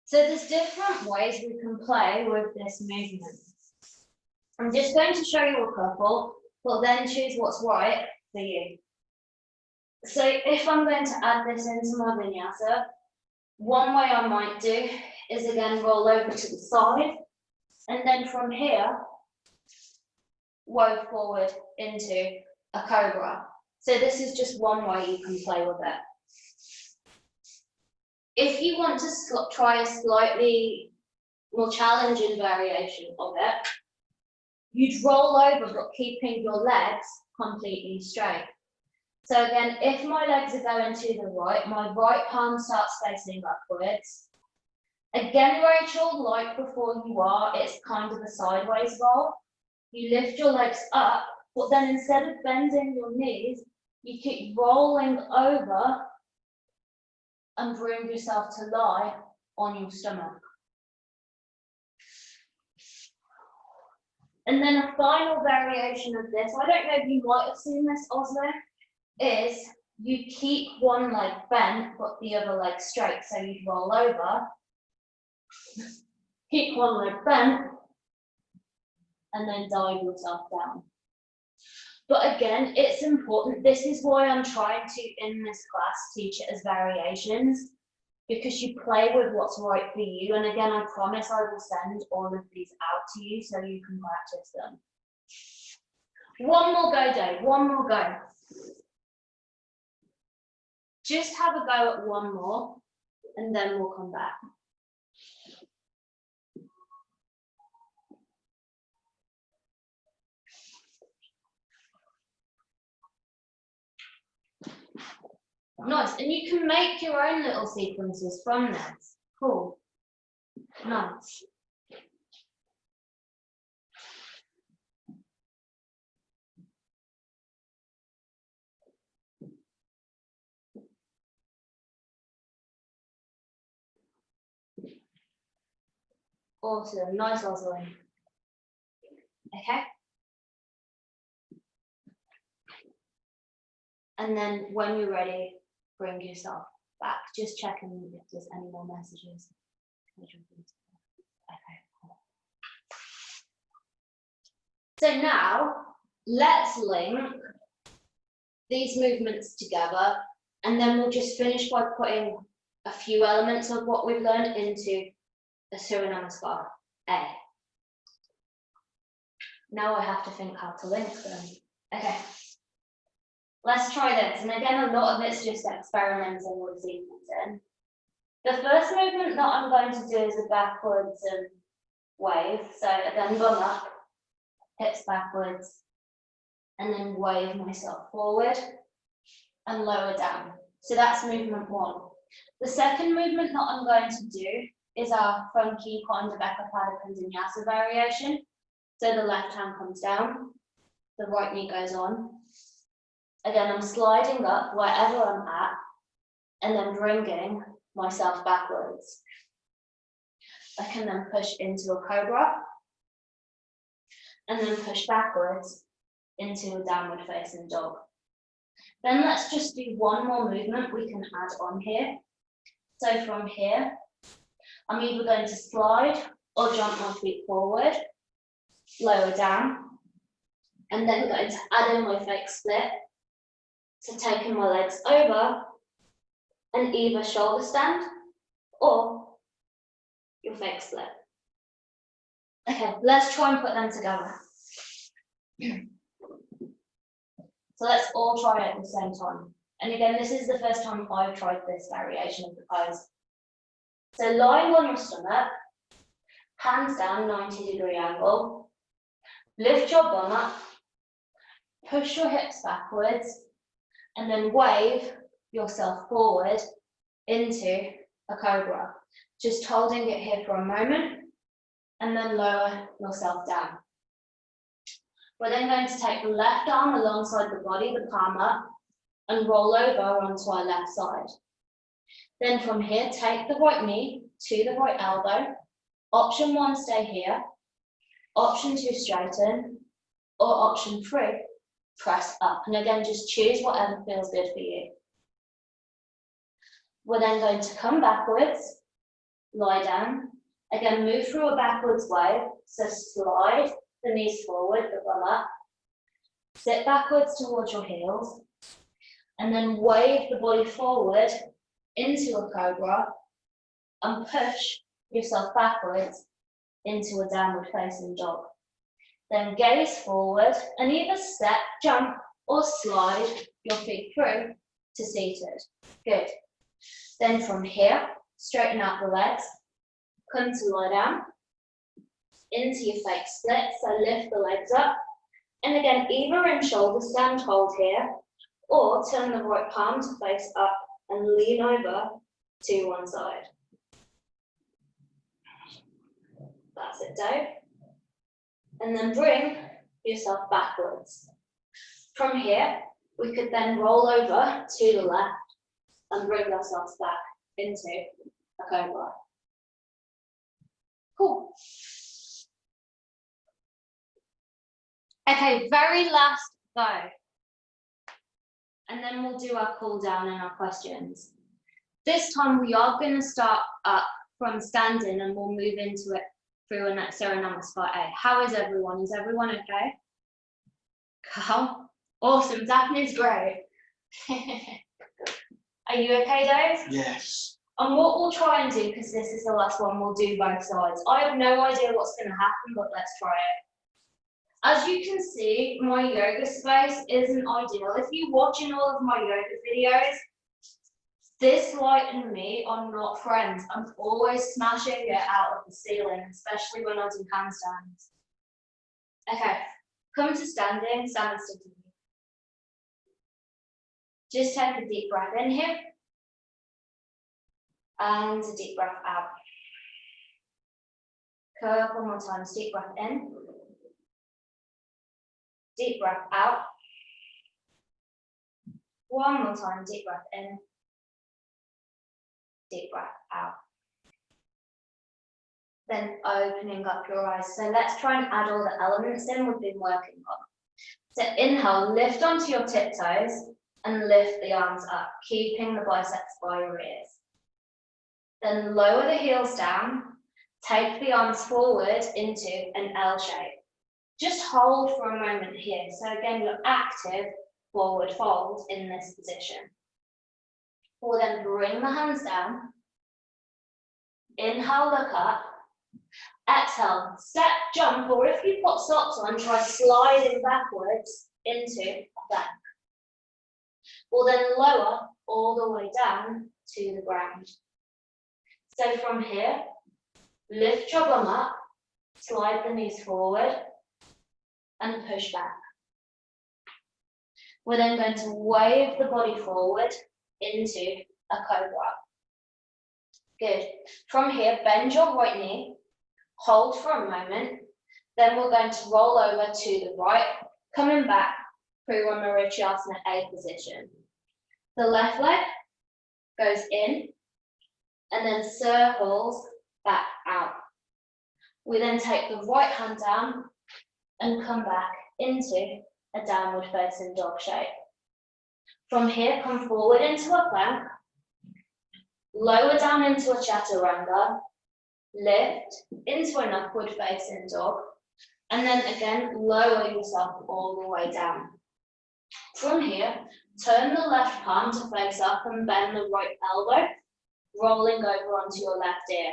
So there's different ways we can play with this movement. I'm just going to show you a couple, but then choose what's right for you. So if I'm going to add this into my vinyasa, one way I might do is again roll over to the side, and then from here, wove forward into a cobra. So this is just one way you can play with it. If you want to try a slightly more challenging variation of it, you'd roll over but keeping your legs completely straight. So again, if my legs are going to the right, my right palm starts facing upwards. Again, Rachel, like before you are, it's kind of a sideways roll. You lift your legs up, but then instead of bending your knees, you keep rolling over and bring yourself to lie on your stomach. And then a final variation of this, I don't know if you might have seen this, Osler, is you keep one leg bent, but the other leg straight. So you'd roll over, keep one leg bent, and then dive yourself down. But again, it's important. This is why I'm trying to, in this class, teach it as variations, because you play with what's right for you. And again, I promise I will send all of these out to you so you can practice them. One more go, Dave, one more go. Just have a go at one more, and then we'll come back. Nice, and you can make your own little sequences from this. Cool. Nice. Awesome, nice, Rosalind. Okay. And then when you're ready, bring yourself back. Just checking if there's any more messages. Okay. So now let's link these movements together, and then we'll just finish by putting a few elements of what we've learned into a Surya Namaskar A. Now I have to think how to link them. Okay. Let's try this. And again, a lot of it's just experimenting with sequencing. The first movement that I'm going to do is a backwards wave. So again, bum up, hips backwards, and then wave myself forward and lower down. So that's movement 1. The second movement that I'm going to do is our funky Kondabeka Pada Vinyasa variation. So the left hand comes down, the right knee goes on. Again, I'm sliding up wherever I'm at, and then bringing myself backwards. I can then push into a cobra, and then push backwards into a downward facing dog. Then let's just do one more movement we can add on here. So from here, I'm either going to slide or jump my feet forward, lower down, and then going to add in my fake split. So taking my legs over and either shoulder stand or your fake split. Okay, let's try and put them together. So let's all try it at the same time. And again, this is the first time I've tried this variation of the pose. So lying on your stomach, hands down, 90-degree angle. Lift your bum up, push your hips backwards, and then wave yourself forward into a cobra. Just holding it here for a moment, and then lower yourself down. We're then going to take the left arm alongside the body, the palm up, and roll over onto our left side. Then from here, take the right knee to the right elbow. Option 1, stay here. Option 2, straighten. Or option 3, press up. And again, just choose whatever feels good for you. We're then going to come backwards, lie down. Again, move through a backwards wave. So slide the knees forward, the bum up. Sit backwards towards your heels. And then wave the body forward into a cobra and push yourself backwards into a downward facing dog. Then gaze forward and either step, jump, or slide your feet through to seated. Good. Then from here, straighten out the legs, come to lie down, into your fake split, so lift the legs up, and again, either in shoulder stand, hold here, or turn the right palm to face up and lean over to one side. That's it, Dave. And then bring yourself backwards. From here, we could then roll over to the left and bring ourselves back into a cobra. Cool. Okay, very last go. And then we'll do our cool down and our questions. This time we are going to start up from standing and we'll move into it through a Surya Namaskar A. How is everyone? Is everyone okay? Cool. Awesome. Daphne's great. Are you okay, Dave? Yes. And what we'll try and do, because this is the last one, we'll do both sides. I have no idea what's going to happen, but let's try it. As you can see, my yoga space isn't ideal. If you're watching all of my yoga videos, this light and me are not friends. I'm always smashing it out of the ceiling, especially when I do handstands. Okay, come to standing, stand and stick to me. Just take a deep breath in here. And a deep breath out. Couple more times, deep breath in. Deep breath out. One more time, deep breath in. Deep breath out. Then opening up your eyes. So let's try and add all the elements in we've been working on. So inhale, lift onto your tiptoes and lift the arms up, keeping the biceps by your ears. Then lower the heels down, take the arms forward into an L shape. Just hold for a moment here. So again, you're active forward fold in this position. We'll then bring the hands down. Inhale, look up. Exhale, step, jump, or if you've got socks on, try sliding backwards into a plank. We'll then lower all the way down to the ground. So from here, lift your bum up, slide the knees forward, and push back. We're then going to wave the body forward into a cobra. Good. From here, bend your right knee, hold for a moment, then we're going to roll over to the right, coming back through a Marichyasana A position. The left leg goes in and then circles back out. We then take the right hand down and come back into a downward facing dog shape. From here, come forward into a plank, lower down into a chaturanga, lift into an upward facing dog, and then again, lower yourself all the way down. From here, turn the left palm to face up and bend the right elbow, rolling over onto your left ear.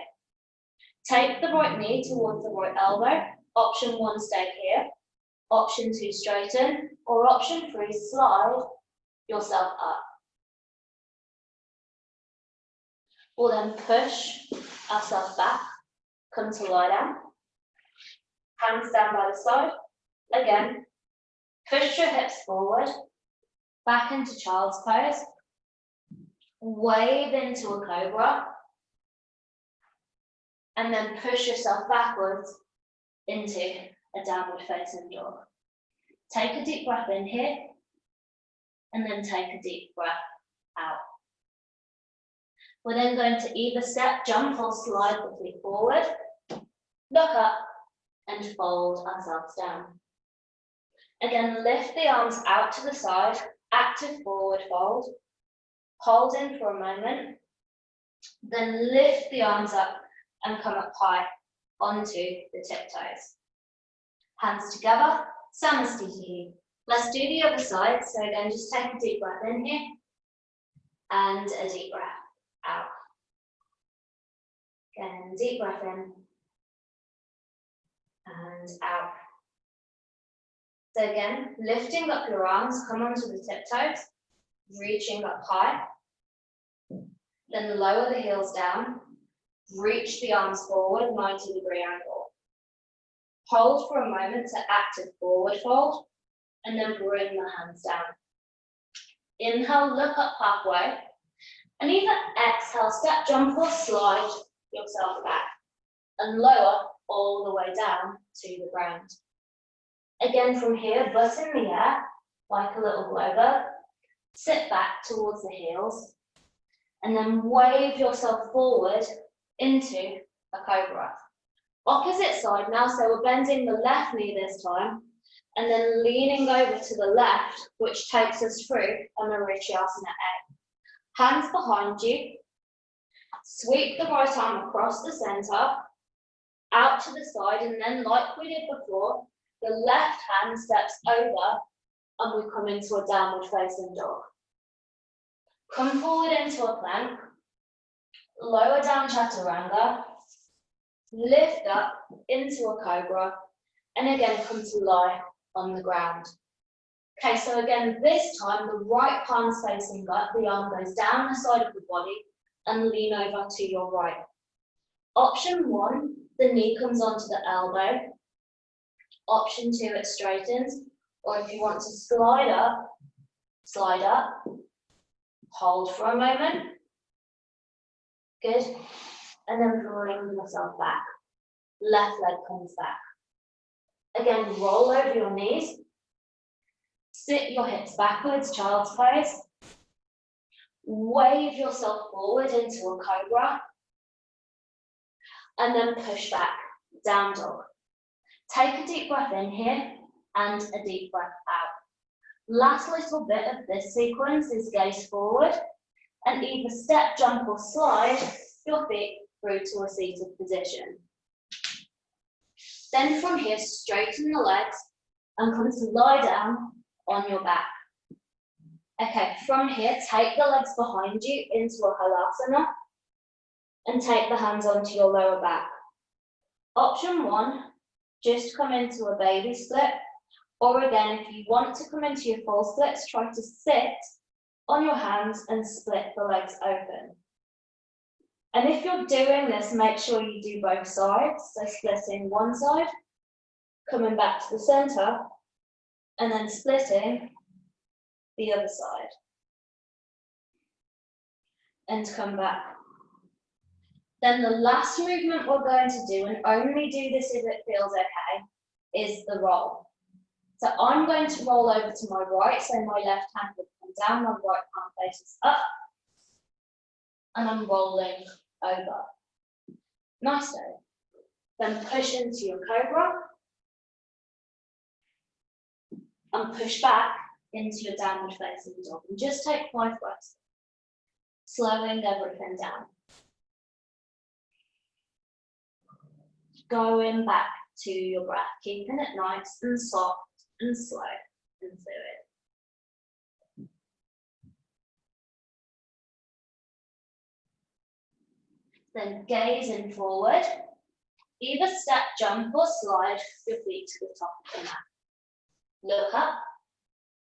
Take the right knee towards the right elbow. Option 1, stay here. Option 2, straighten. Or option 3, slide yourself up. We'll then push ourselves back, come to lie down. Hands down by the side. Again, push your hips forward, back into child's pose. Wave into a cobra. And then push yourself backwards into a downward facing dog. Take a deep breath in here, and then take a deep breath out. We're then going to either step, jump, or slide the feet forward, look up, and fold ourselves down. Again, lift the arms out to the side, active forward fold, hold in for a moment, then lift the arms up and come up high onto the tiptoes. Hands together, Samastitihi. Let's do the other side. So again, just take a deep breath in here and a deep breath out. Again, deep breath in and out. So again, lifting up your arms, come onto the tiptoes, reaching up high. Then lower the heels down, reach the arms forward, 90-degree angle. Hold for a moment to active forward fold, and then bring the hands down. Inhale, look up halfway, and either exhale, step, jump, or slide yourself back, and lower all the way down to the ground. Again, from here, butt in the air, like a little globe, sit back towards the heels, and then wave yourself forward into a cobra. Opposite side now, so we're bending the left knee this time, and then leaning over to the left, which takes us through a Marichyasana A. Hands behind you, sweep the right arm across the center, out to the side, and then like we did before, the left hand steps over and we come into a downward facing dog. Come forward into a plank, lower down chaturanga, lift up into a cobra, and again come to lie on the ground. Okay, so again, this time the right palm's facing up, the arm goes down the side of the body and lean over to your right. Option 1, the knee comes onto the elbow. Option 2, it straightens, or if you want to slide up, hold for a moment. Good. And then bring yourself back. Left leg comes back. Again, roll over your knees. Sit your hips backwards, child's pose. Wave yourself forward into a cobra. And then push back, down dog. Take a deep breath in here and a deep breath out. Last little bit of this sequence is gaze forward and either step, jump or slide your feet through to a seated position. Then from here, straighten the legs and come to lie down on your back. Okay, from here, take the legs behind you into a halasana and take the hands onto your lower back. Option 1, just come into a baby split, or again, if you want to come into your full splits, try to sit on your hands and split the legs open. And if you're doing this, make sure you do both sides, so splitting one side, coming back to the center, and then splitting the other side. And come back. Then the last movement we're going to do, and only do this if it feels okay, is the roll. So I'm going to roll over to my right, so my left hand will come down, my right palm faces up, and I'm rolling over. Nice though. Then push into your cobra, and push back into your downward facing dog. And just take 5 breaths, slowing everything down. Going back to your breath, keeping it nice and soft and slow and fluid. Then gazing forward, either step, jump or slide your feet to the top of the mat. Look up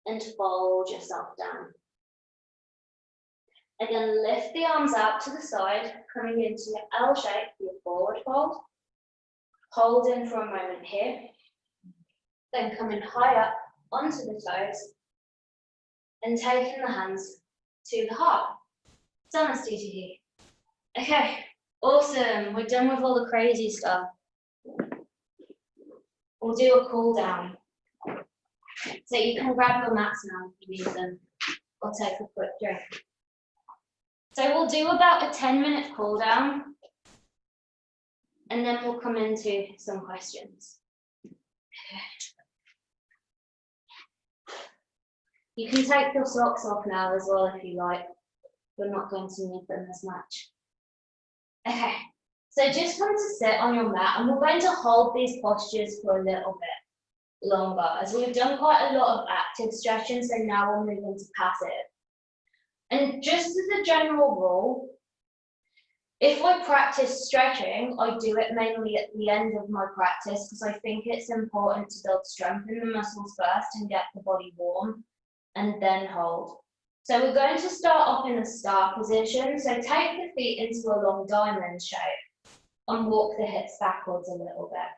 and fold yourself down. Again, lift the arms out to the side, coming into your L shape for your forward fold. Hold in for a moment here. Then coming high up onto the toes and taking the hands to the heart. Samastitihi. Okay, awesome. We're done with all the crazy stuff. We'll do a cool down. So you can grab your mats now if you need them, or take a quick drink. So we'll do about a 10-minute cool down, and then we'll come into some questions. You can take your socks off now as well if you like. We're not going to need them as much. Okay, so just come to sit on your mat, and we're going to hold these postures for a little bit longer, as we've done quite a lot of active stretching, so now we'll move into passive. And just as a general rule, if I practice stretching, I do it mainly at the end of my practice because I think it's important to build strength in the muscles first and get the body warm, and then hold. So we're going to start off in a star position. So take the feet into a long diamond shape and walk the hips backwards a little bit.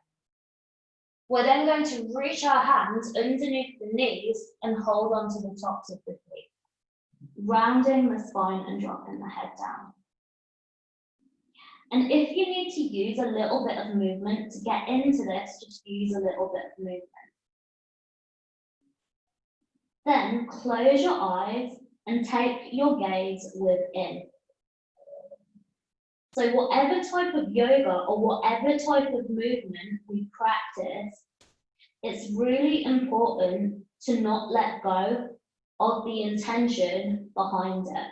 We're then going to reach our hands underneath the knees and hold onto the tops of the feet, rounding the spine and dropping the head down. And if you need to use a little bit of movement to get into this, just use a little bit of movement. Then close your eyes and take your gaze within. So whatever type of yoga or whatever type of movement we practice, it's really important to not let go of the intention behind it.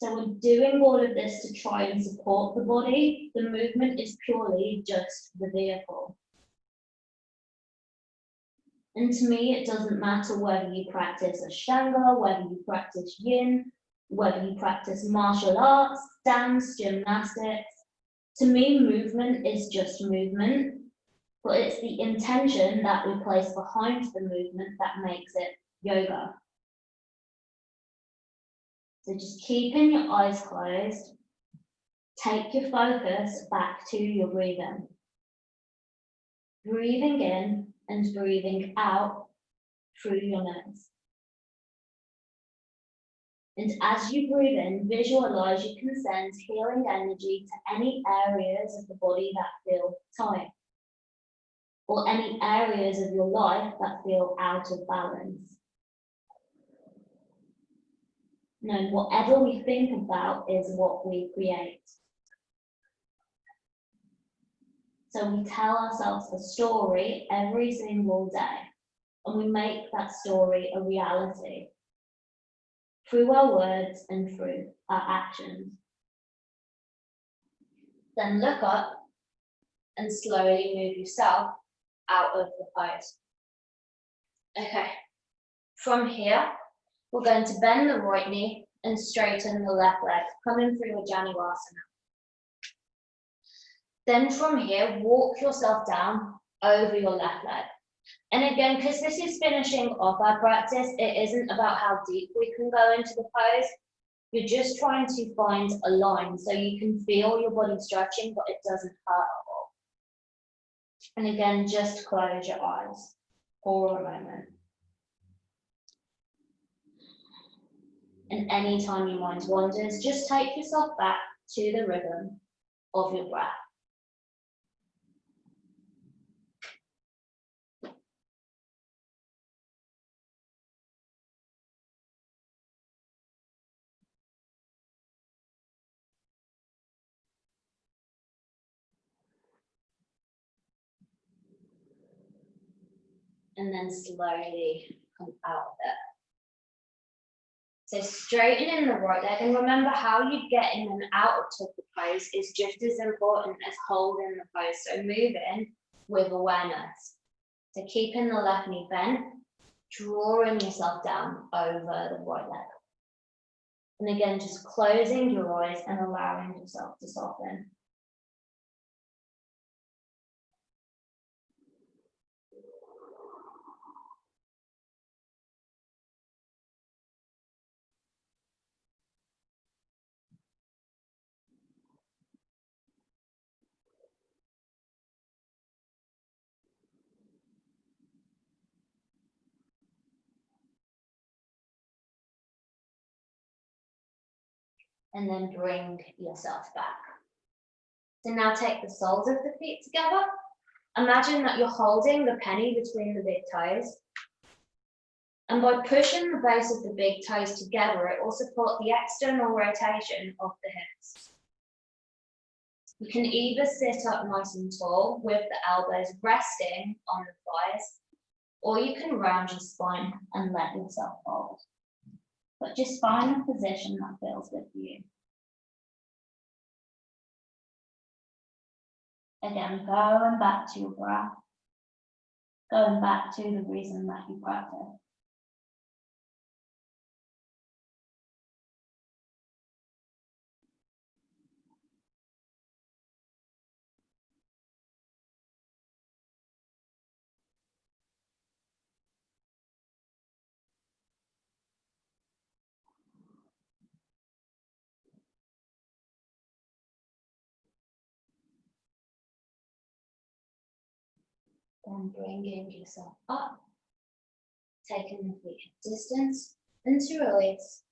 So we're doing all of this to try and support the body. The movement is purely just the vehicle. And to me, it doesn't matter whether you practice Ashtanga, whether you practice Yin, whether you practice martial arts, dance, gymnastics. To me, movement is just movement, but it's the intention that we place behind the movement that makes it yoga. So just keeping your eyes closed, take your focus back to your breathing. Breathing in and breathing out through your nose. And as you breathe in, visualize you can send healing energy to any areas of the body that feel tight, or any areas of your life that feel out of balance. No, whatever we think about is what we create. So we tell ourselves a story every single day, and we make that story a reality through our words and through our actions. Then look up and slowly move yourself out of the pose. Okay, from here, we're going to bend the right knee and straighten the left leg, coming through a Januasana. Then from here, walk yourself down over your left leg. And again, because this is finishing off our practice, it isn't about how deep we can go into the pose. You're just trying to find a line so you can feel your body stretching, but it doesn't hurt at all. And again, just close your eyes for a moment. And anytime your mind wanders, just take yourself back to the rhythm of your breath. And then slowly come out of it. So straightening the right leg, and remember how you get in and out of the pose is just as important as holding the pose. So move in with awareness. So keeping the left knee bent, drawing yourself down over the right leg. And again, just closing your eyes and allowing yourself to soften. And then bring yourself back. So now take the soles of the feet together. Imagine that you're holding the penny between the big toes. And by pushing the base of the big toes together, it will support the external rotation of the hips. You can either sit up nice and tall with the elbows resting on the thighs, or you can round your spine and let yourself fold. But just find a position that feels good for you. Again, going back to your breath, going back to the reason that you practice. Then bringing yourself up, taking the feet distance, and to release,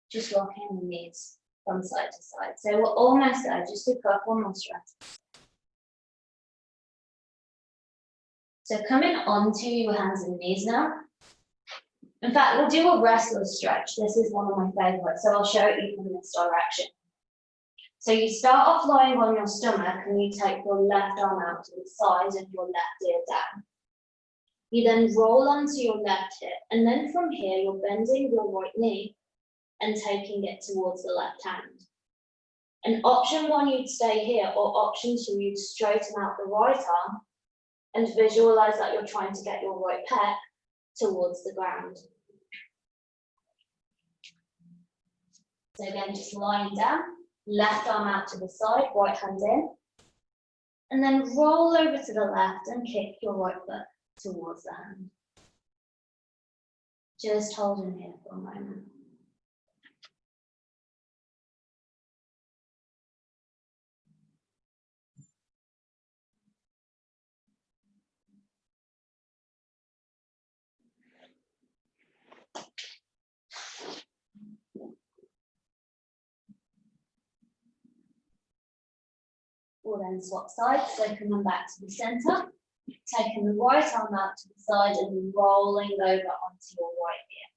just rocking the knees from side to side. So we're almost there, just a couple more stretches. So coming onto your hands and knees now. In fact, we'll do a wrestler's stretch. This is one of my favorites, so I'll show you from this direction. So you start off lying on your stomach and you take your left arm out to the side and your left ear down. You then roll onto your left hip, and then from here you're bending your right knee and taking it towards the left hand. And option one, you'd stay here, or option two, you'd straighten out the right arm and visualize that you're trying to get your right pec towards the ground. So again, just lying down. Left arm out to the side, right hand in, and then roll over to the left and kick your right foot towards the hand. Just holding here for a moment. then swap sides, so coming back to the centre, taking the right arm out to the side and then rolling over onto your right ear.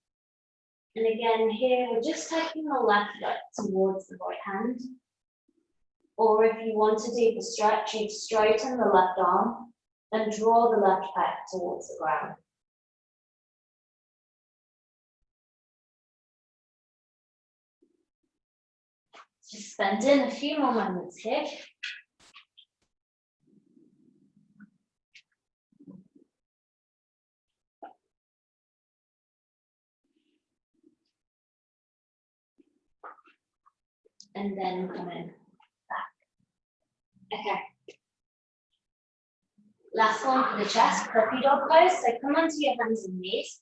And again here, we're just taking the left leg towards the right hand. Or if you want to do the stretch, you straighten the left arm and draw the left pec towards the ground. Just spend in a few more moments here. And then come in back. Okay. Last one for the chest, puppy dog pose. So come onto your hands and knees.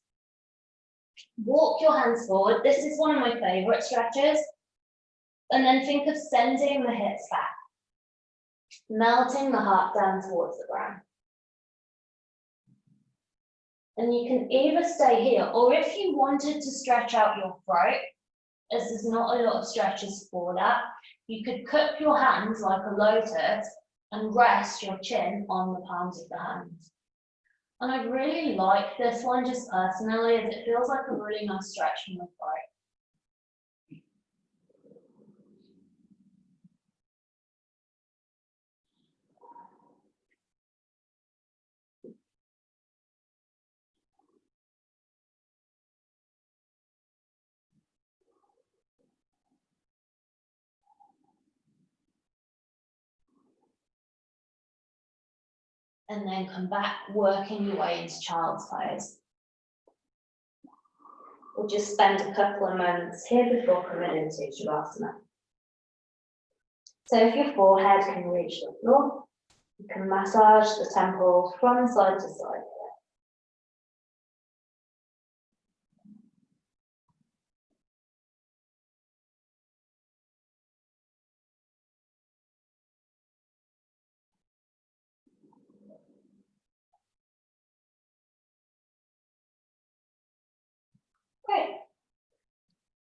Walk your hands forward. This is one of my favorite stretches. And then think of sending the hips back, melting the heart down towards the ground. And you can either stay here, or if you wanted to stretch out your throat, as there's not a lot of stretches for that, you could cup your hands like a lotus and rest your chin on the palms of the hands. And I really like this one just personally, as it feels like a really nice stretch from the throat. And then come back, working your way into child's pose. We'll just spend a couple of moments here before coming into Shavasana. So if your forehead can reach the floor, you can massage the temples from side to side. Great.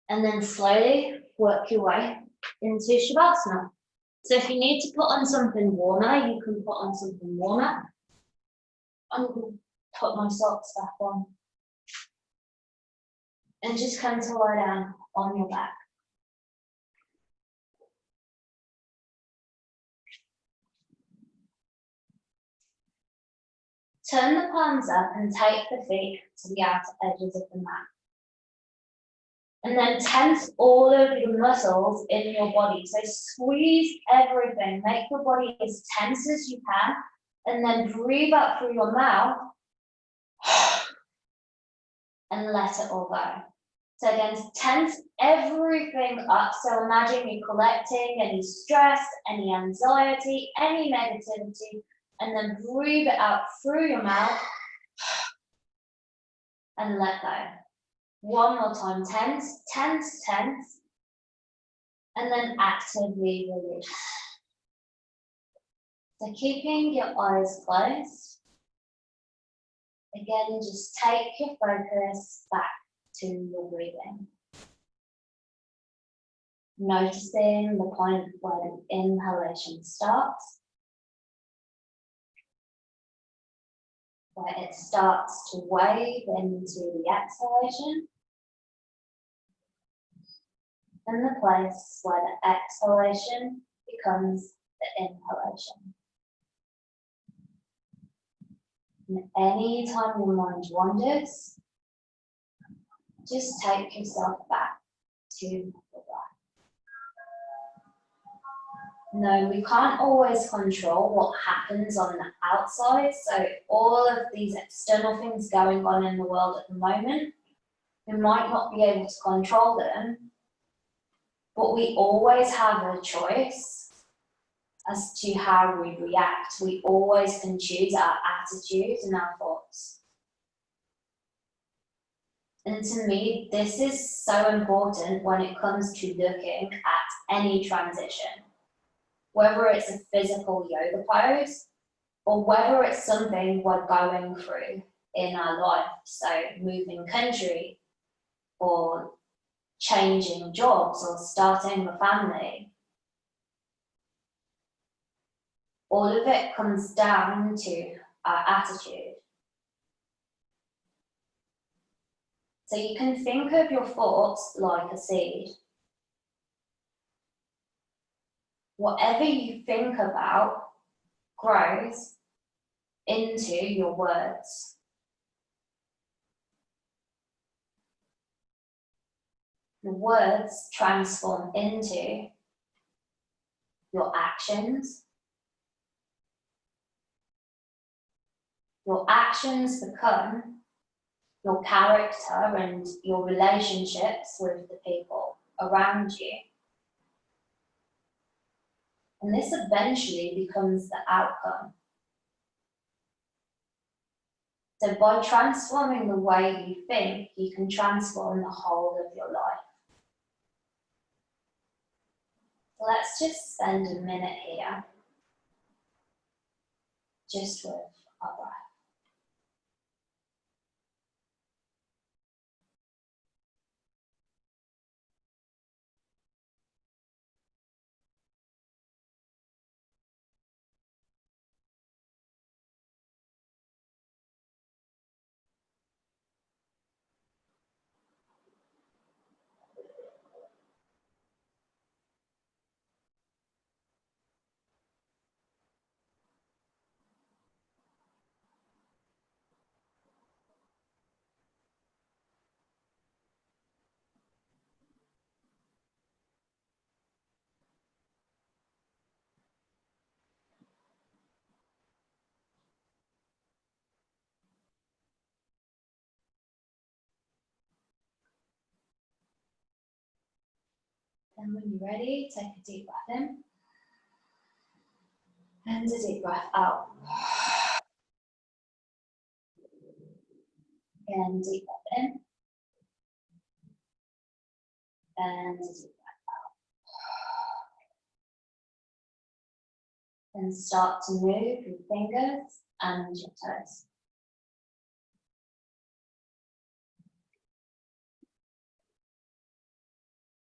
And then slowly work your way into Shavasana. So if you need to put on something warmer, you can put on something warmer. I'm going to put my socks back on. And just come to lie down on your back. Turn the palms up and take the feet to the outer edges of the mat. And then tense all of your muscles in your body. So squeeze everything. Make your body as tense as you can. And then breathe out through your mouth. And let it all go. So again, tense everything up. So imagine you're collecting any stress, any anxiety, any negativity. And then breathe it out through your mouth. And let go. One more time, tense, tense, tense, and then actively release. So keeping your eyes closed. Again, just take your focus back to your breathing. Noticing the point where the inhalation starts, where it starts to wave into the exhalation, and the place where the exhalation becomes the inhalation. And any time your mind wanders, just take yourself back to the breath. No, we can't always control what happens on the outside. So all of these external things going on in the world at the moment, we might not be able to control them, but we always have a choice as to how we react. We always can choose our attitudes and our thoughts. And to me, this is so important when it comes to looking at any transition. Whether it's a physical yoga pose or whether it's something we're going through in our life, so moving country or changing jobs or starting a family. all of it comes down to our attitude. So you can think of your thoughts like a seed. Whatever you think about grows into your words. The words transform into your actions. Your actions become your character and your relationships with the people around you. And this eventually becomes the outcome. So by transforming the way you think, you can transform the whole of your life. Let's just spend a minute here, just with our breath. And when you're ready, take a deep breath in and a deep breath out. Again, deep breath in and a deep breath out. Then start to move your fingers and your toes.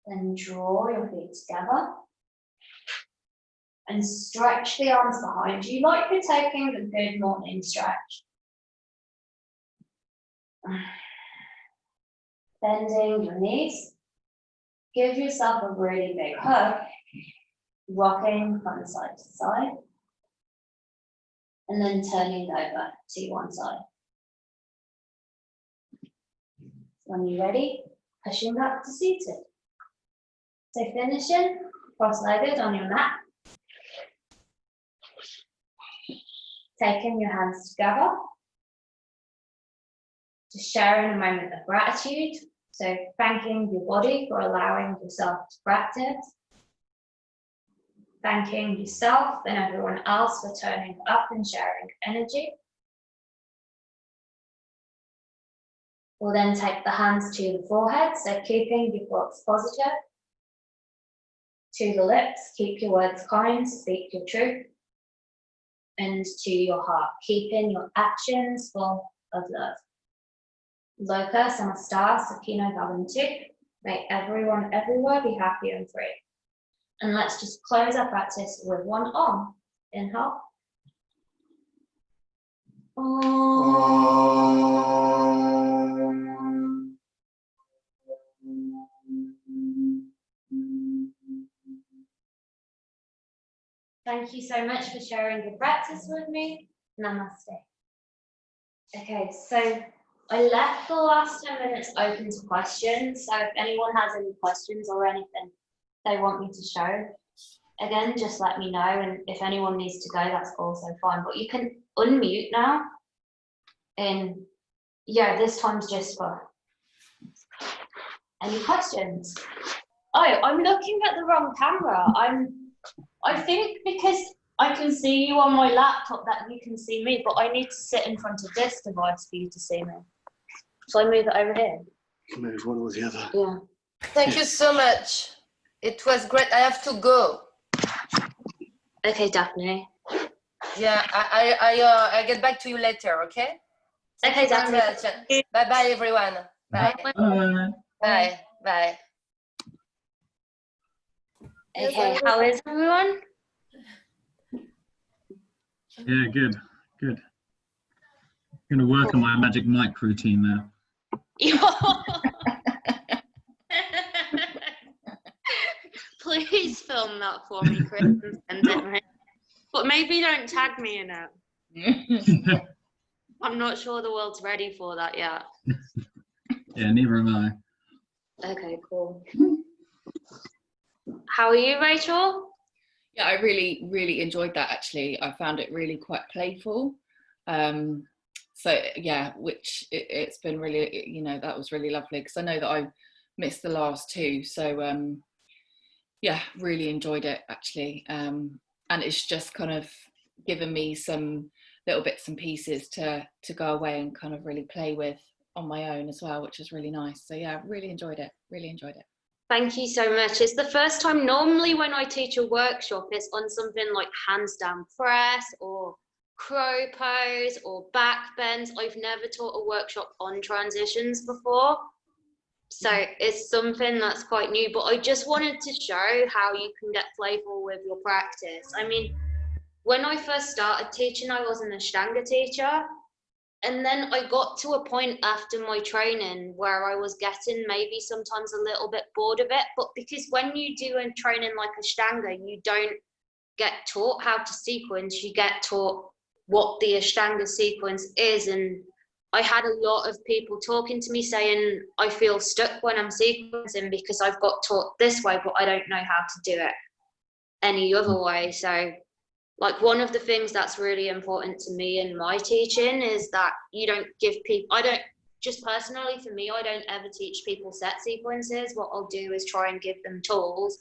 Then draw your feet together and stretch the arms behind you like you're taking a good morning stretch. Bending your knees. Give yourself a really big hug, rocking from side to side, and then turning over to one side. When you're ready, pushing back to seated. So finishing cross-legged on your mat. Taking your hands together. Just sharing a moment of gratitude. So thanking your body for allowing yourself to practice. Thanking yourself and everyone else for turning up and sharing energy. We'll then take the hands to the forehead, so keeping your thoughts positive. To the lips, keep your words kind, speak your truth. And to your heart, keeping your actions full of love. Loka Samasta Sakino Bhavantu. May everyone everywhere be happy and free. And let's just close our practice with one Om. Inhale. Om. Thank you so much for sharing your practice with me. Namaste. Okay, so I left the last 10 minutes open to questions. So if anyone has any questions or anything they want me to show, again, just let me know. And if anyone needs to go, that's also fine. But you can unmute now. And yeah, this time's just for any questions. Oh, I'm looking at the wrong camera. I think because I can see you on my laptop that you can see me, but I need to sit in front of this device for you to see me. So I move it over here. Move one or the other. Yeah. Thank you so much. It was great. I have to go. Okay, Daphne. Yeah, I get back to you later, okay? Okay, Daphne. Bye bye everyone. Bye. Bye. Bye. Okay, how is everyone? Yeah, good, good. I'm gonna work on my magic mic routine now. Please film that for me, Chris, and send it me. But maybe don't tag me in it. I'm not sure the world's ready for that yet. Yeah, neither am I. Okay, cool. How are you, Rachel? Yeah, I really enjoyed that actually. I found it really quite playful. So yeah, which it's been really, you know, that was really lovely because I know that I missed the last two. So yeah, really enjoyed it actually. And it's just kind of given me some little bits and pieces to go away and kind of really play with on my own as well, which is really nice. So yeah, really enjoyed it. Really enjoyed it. Thank you so much. It's the first time, normally when I teach a workshop, it's on something like handstand press or crow pose or back bends. I've never taught a workshop on transitions before. So it's something that's quite new, but I just wanted to show how you can get playful with your practice. I mean, when I first started teaching, I was an Ashtanga teacher. And then I got to a point after my training where I was getting maybe sometimes a little bit bored of it. But because when you do a training like Ashtanga, you don't get taught how to sequence, you get taught what the Ashtanga sequence is. And I had a lot of people talking to me saying, I feel stuck when I'm sequencing because I've got taught this way, but I don't know how to do it any other way. So like one of the things that's really important to me in my teaching is that you don't give people, I don't, just personally for me, I don't ever teach people set sequences. What I'll do is try and give them tools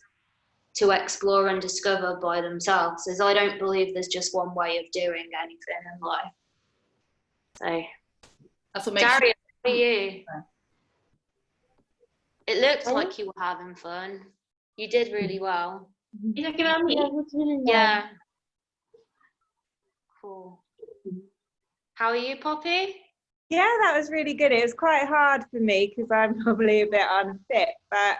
to explore and discover by themselves, as I don't believe there's just one way of doing anything in life. So, That's what makes Darius, how are you? It looks like you were having fun. You did really well. You talking about me? Yeah. Cool. How are you, Poppy? Yeah, that was really good. It was quite hard for me because I'm probably a bit unfit, but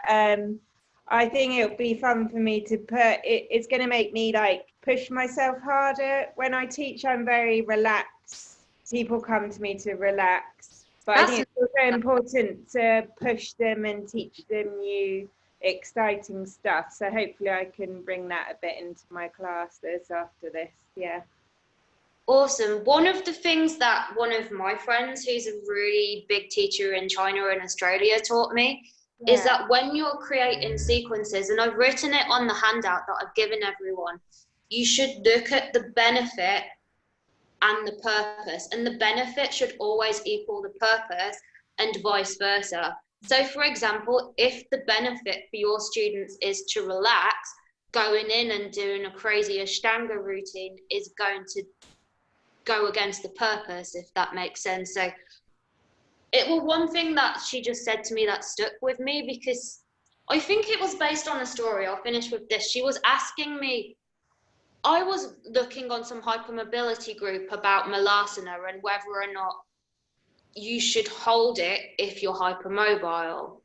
I think it'll be fun for me to it's going to make me like push myself harder. When I teach, I'm very relaxed. People come to me to relax, but I think it's also important to push them and teach them new exciting stuff. So hopefully I can bring that a bit into my classes after this. Yeah. Awesome. One of the things that one of my friends, who's a really big teacher in China and Australia, taught me is that when you're creating sequences, and I've written it on the handout that I've given everyone, you should look at the benefit and the purpose, and the benefit should always equal the purpose and vice versa. So for example, if the benefit for your students is to relax, going in and doing a crazy Ashtanga routine is going to go against the purpose, if that makes sense. So it was one thing that she just said to me that stuck with me, because I think it was based on a story. I'll finish with this. She was asking me, I was looking on some hypermobility group about Malasana and whether or not you should hold it if you're hypermobile.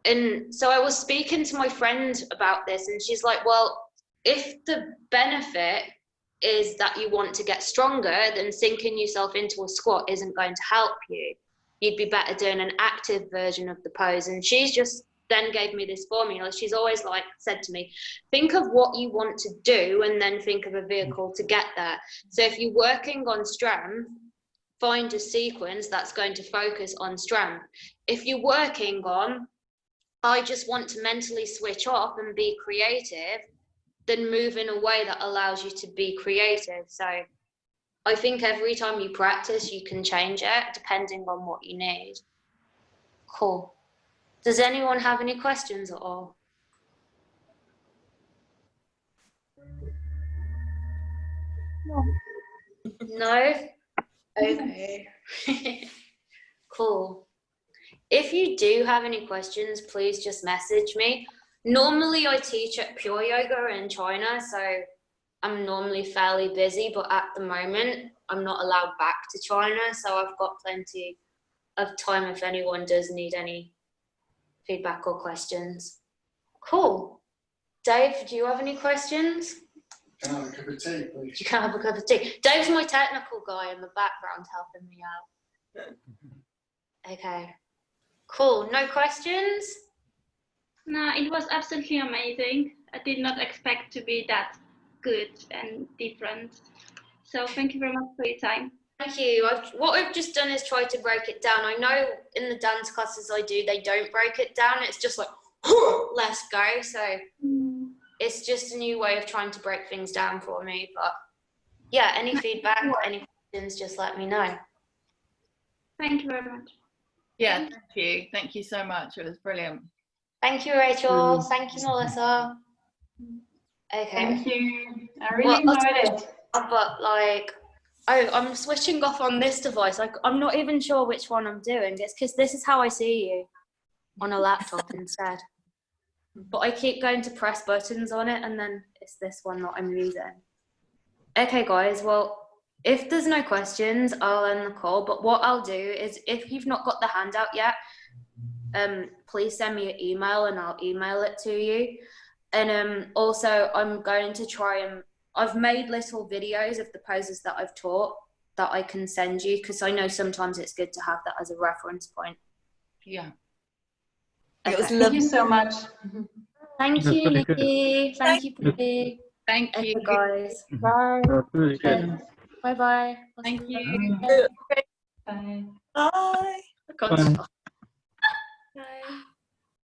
And so I was speaking to my friend about this, and she's like, well, if the benefit is that you want to get stronger, then sinking yourself into a squat isn't going to help you. You'd be better doing an active version of the pose. And she's just then gave me this formula. She's always like said to me, think of what you want to do and then think of a vehicle to get there. So if you're working on strength, find a sequence that's going to focus on strength. If you're working on, I just want to mentally switch off and be creative, then move in a way that allows you to be creative. So I think every time you practice, you can change it depending on what you need. Cool. Does anyone have any questions at all? No? Okay. Cool. If you do have any questions, please just message me. Normally I teach at Pure Yoga in China, so I'm normally fairly busy, but at the moment I'm not allowed back to China, so I've got plenty of time if anyone does need any feedback or questions. Cool. Dave, do you have any questions? Can I have a cup of tea, please? You can have a cup of tea. Dave's my technical guy in the background helping me out. Okay. Cool. No questions? No, it was absolutely amazing. I did not expect to be that good and different. So thank you very much for your time. Thank you. What I've just done is try to break it down. I know in the dance classes I do, they don't break it down. It's just like, let's go. So it's just a new way of trying to break things down for me. But yeah, any feedback, any questions, just let me know. Thank you very much. Yeah, thank you. Thank you so much. It was brilliant. Thank you, Rachel. Thank you, Melissa. Okay. Thank you. I really enjoyed it. But like, I'm switching off on this device. Like, I'm not even sure which one I'm doing. It's because this is how I see you on a laptop instead. But I keep going to press buttons on it, and then it's this one that I'm using. Okay, guys. Well, if there's no questions, I'll end the call. But what I'll do is, if you've not got the handout yet, please send me an email, and I'll email it to you. And also, I'm going to try and I've made little videos of the poses that I've taught that I can send you, because I know sometimes it's good to have that as a reference point. Yeah. It was Okay. Thank you so much. Thank That's you, very good. Nikki. Thank you, Poppy. Thank Okay, you. guys. Bye. That's really good. Bye-bye. Thank you. Bye. Bye. God.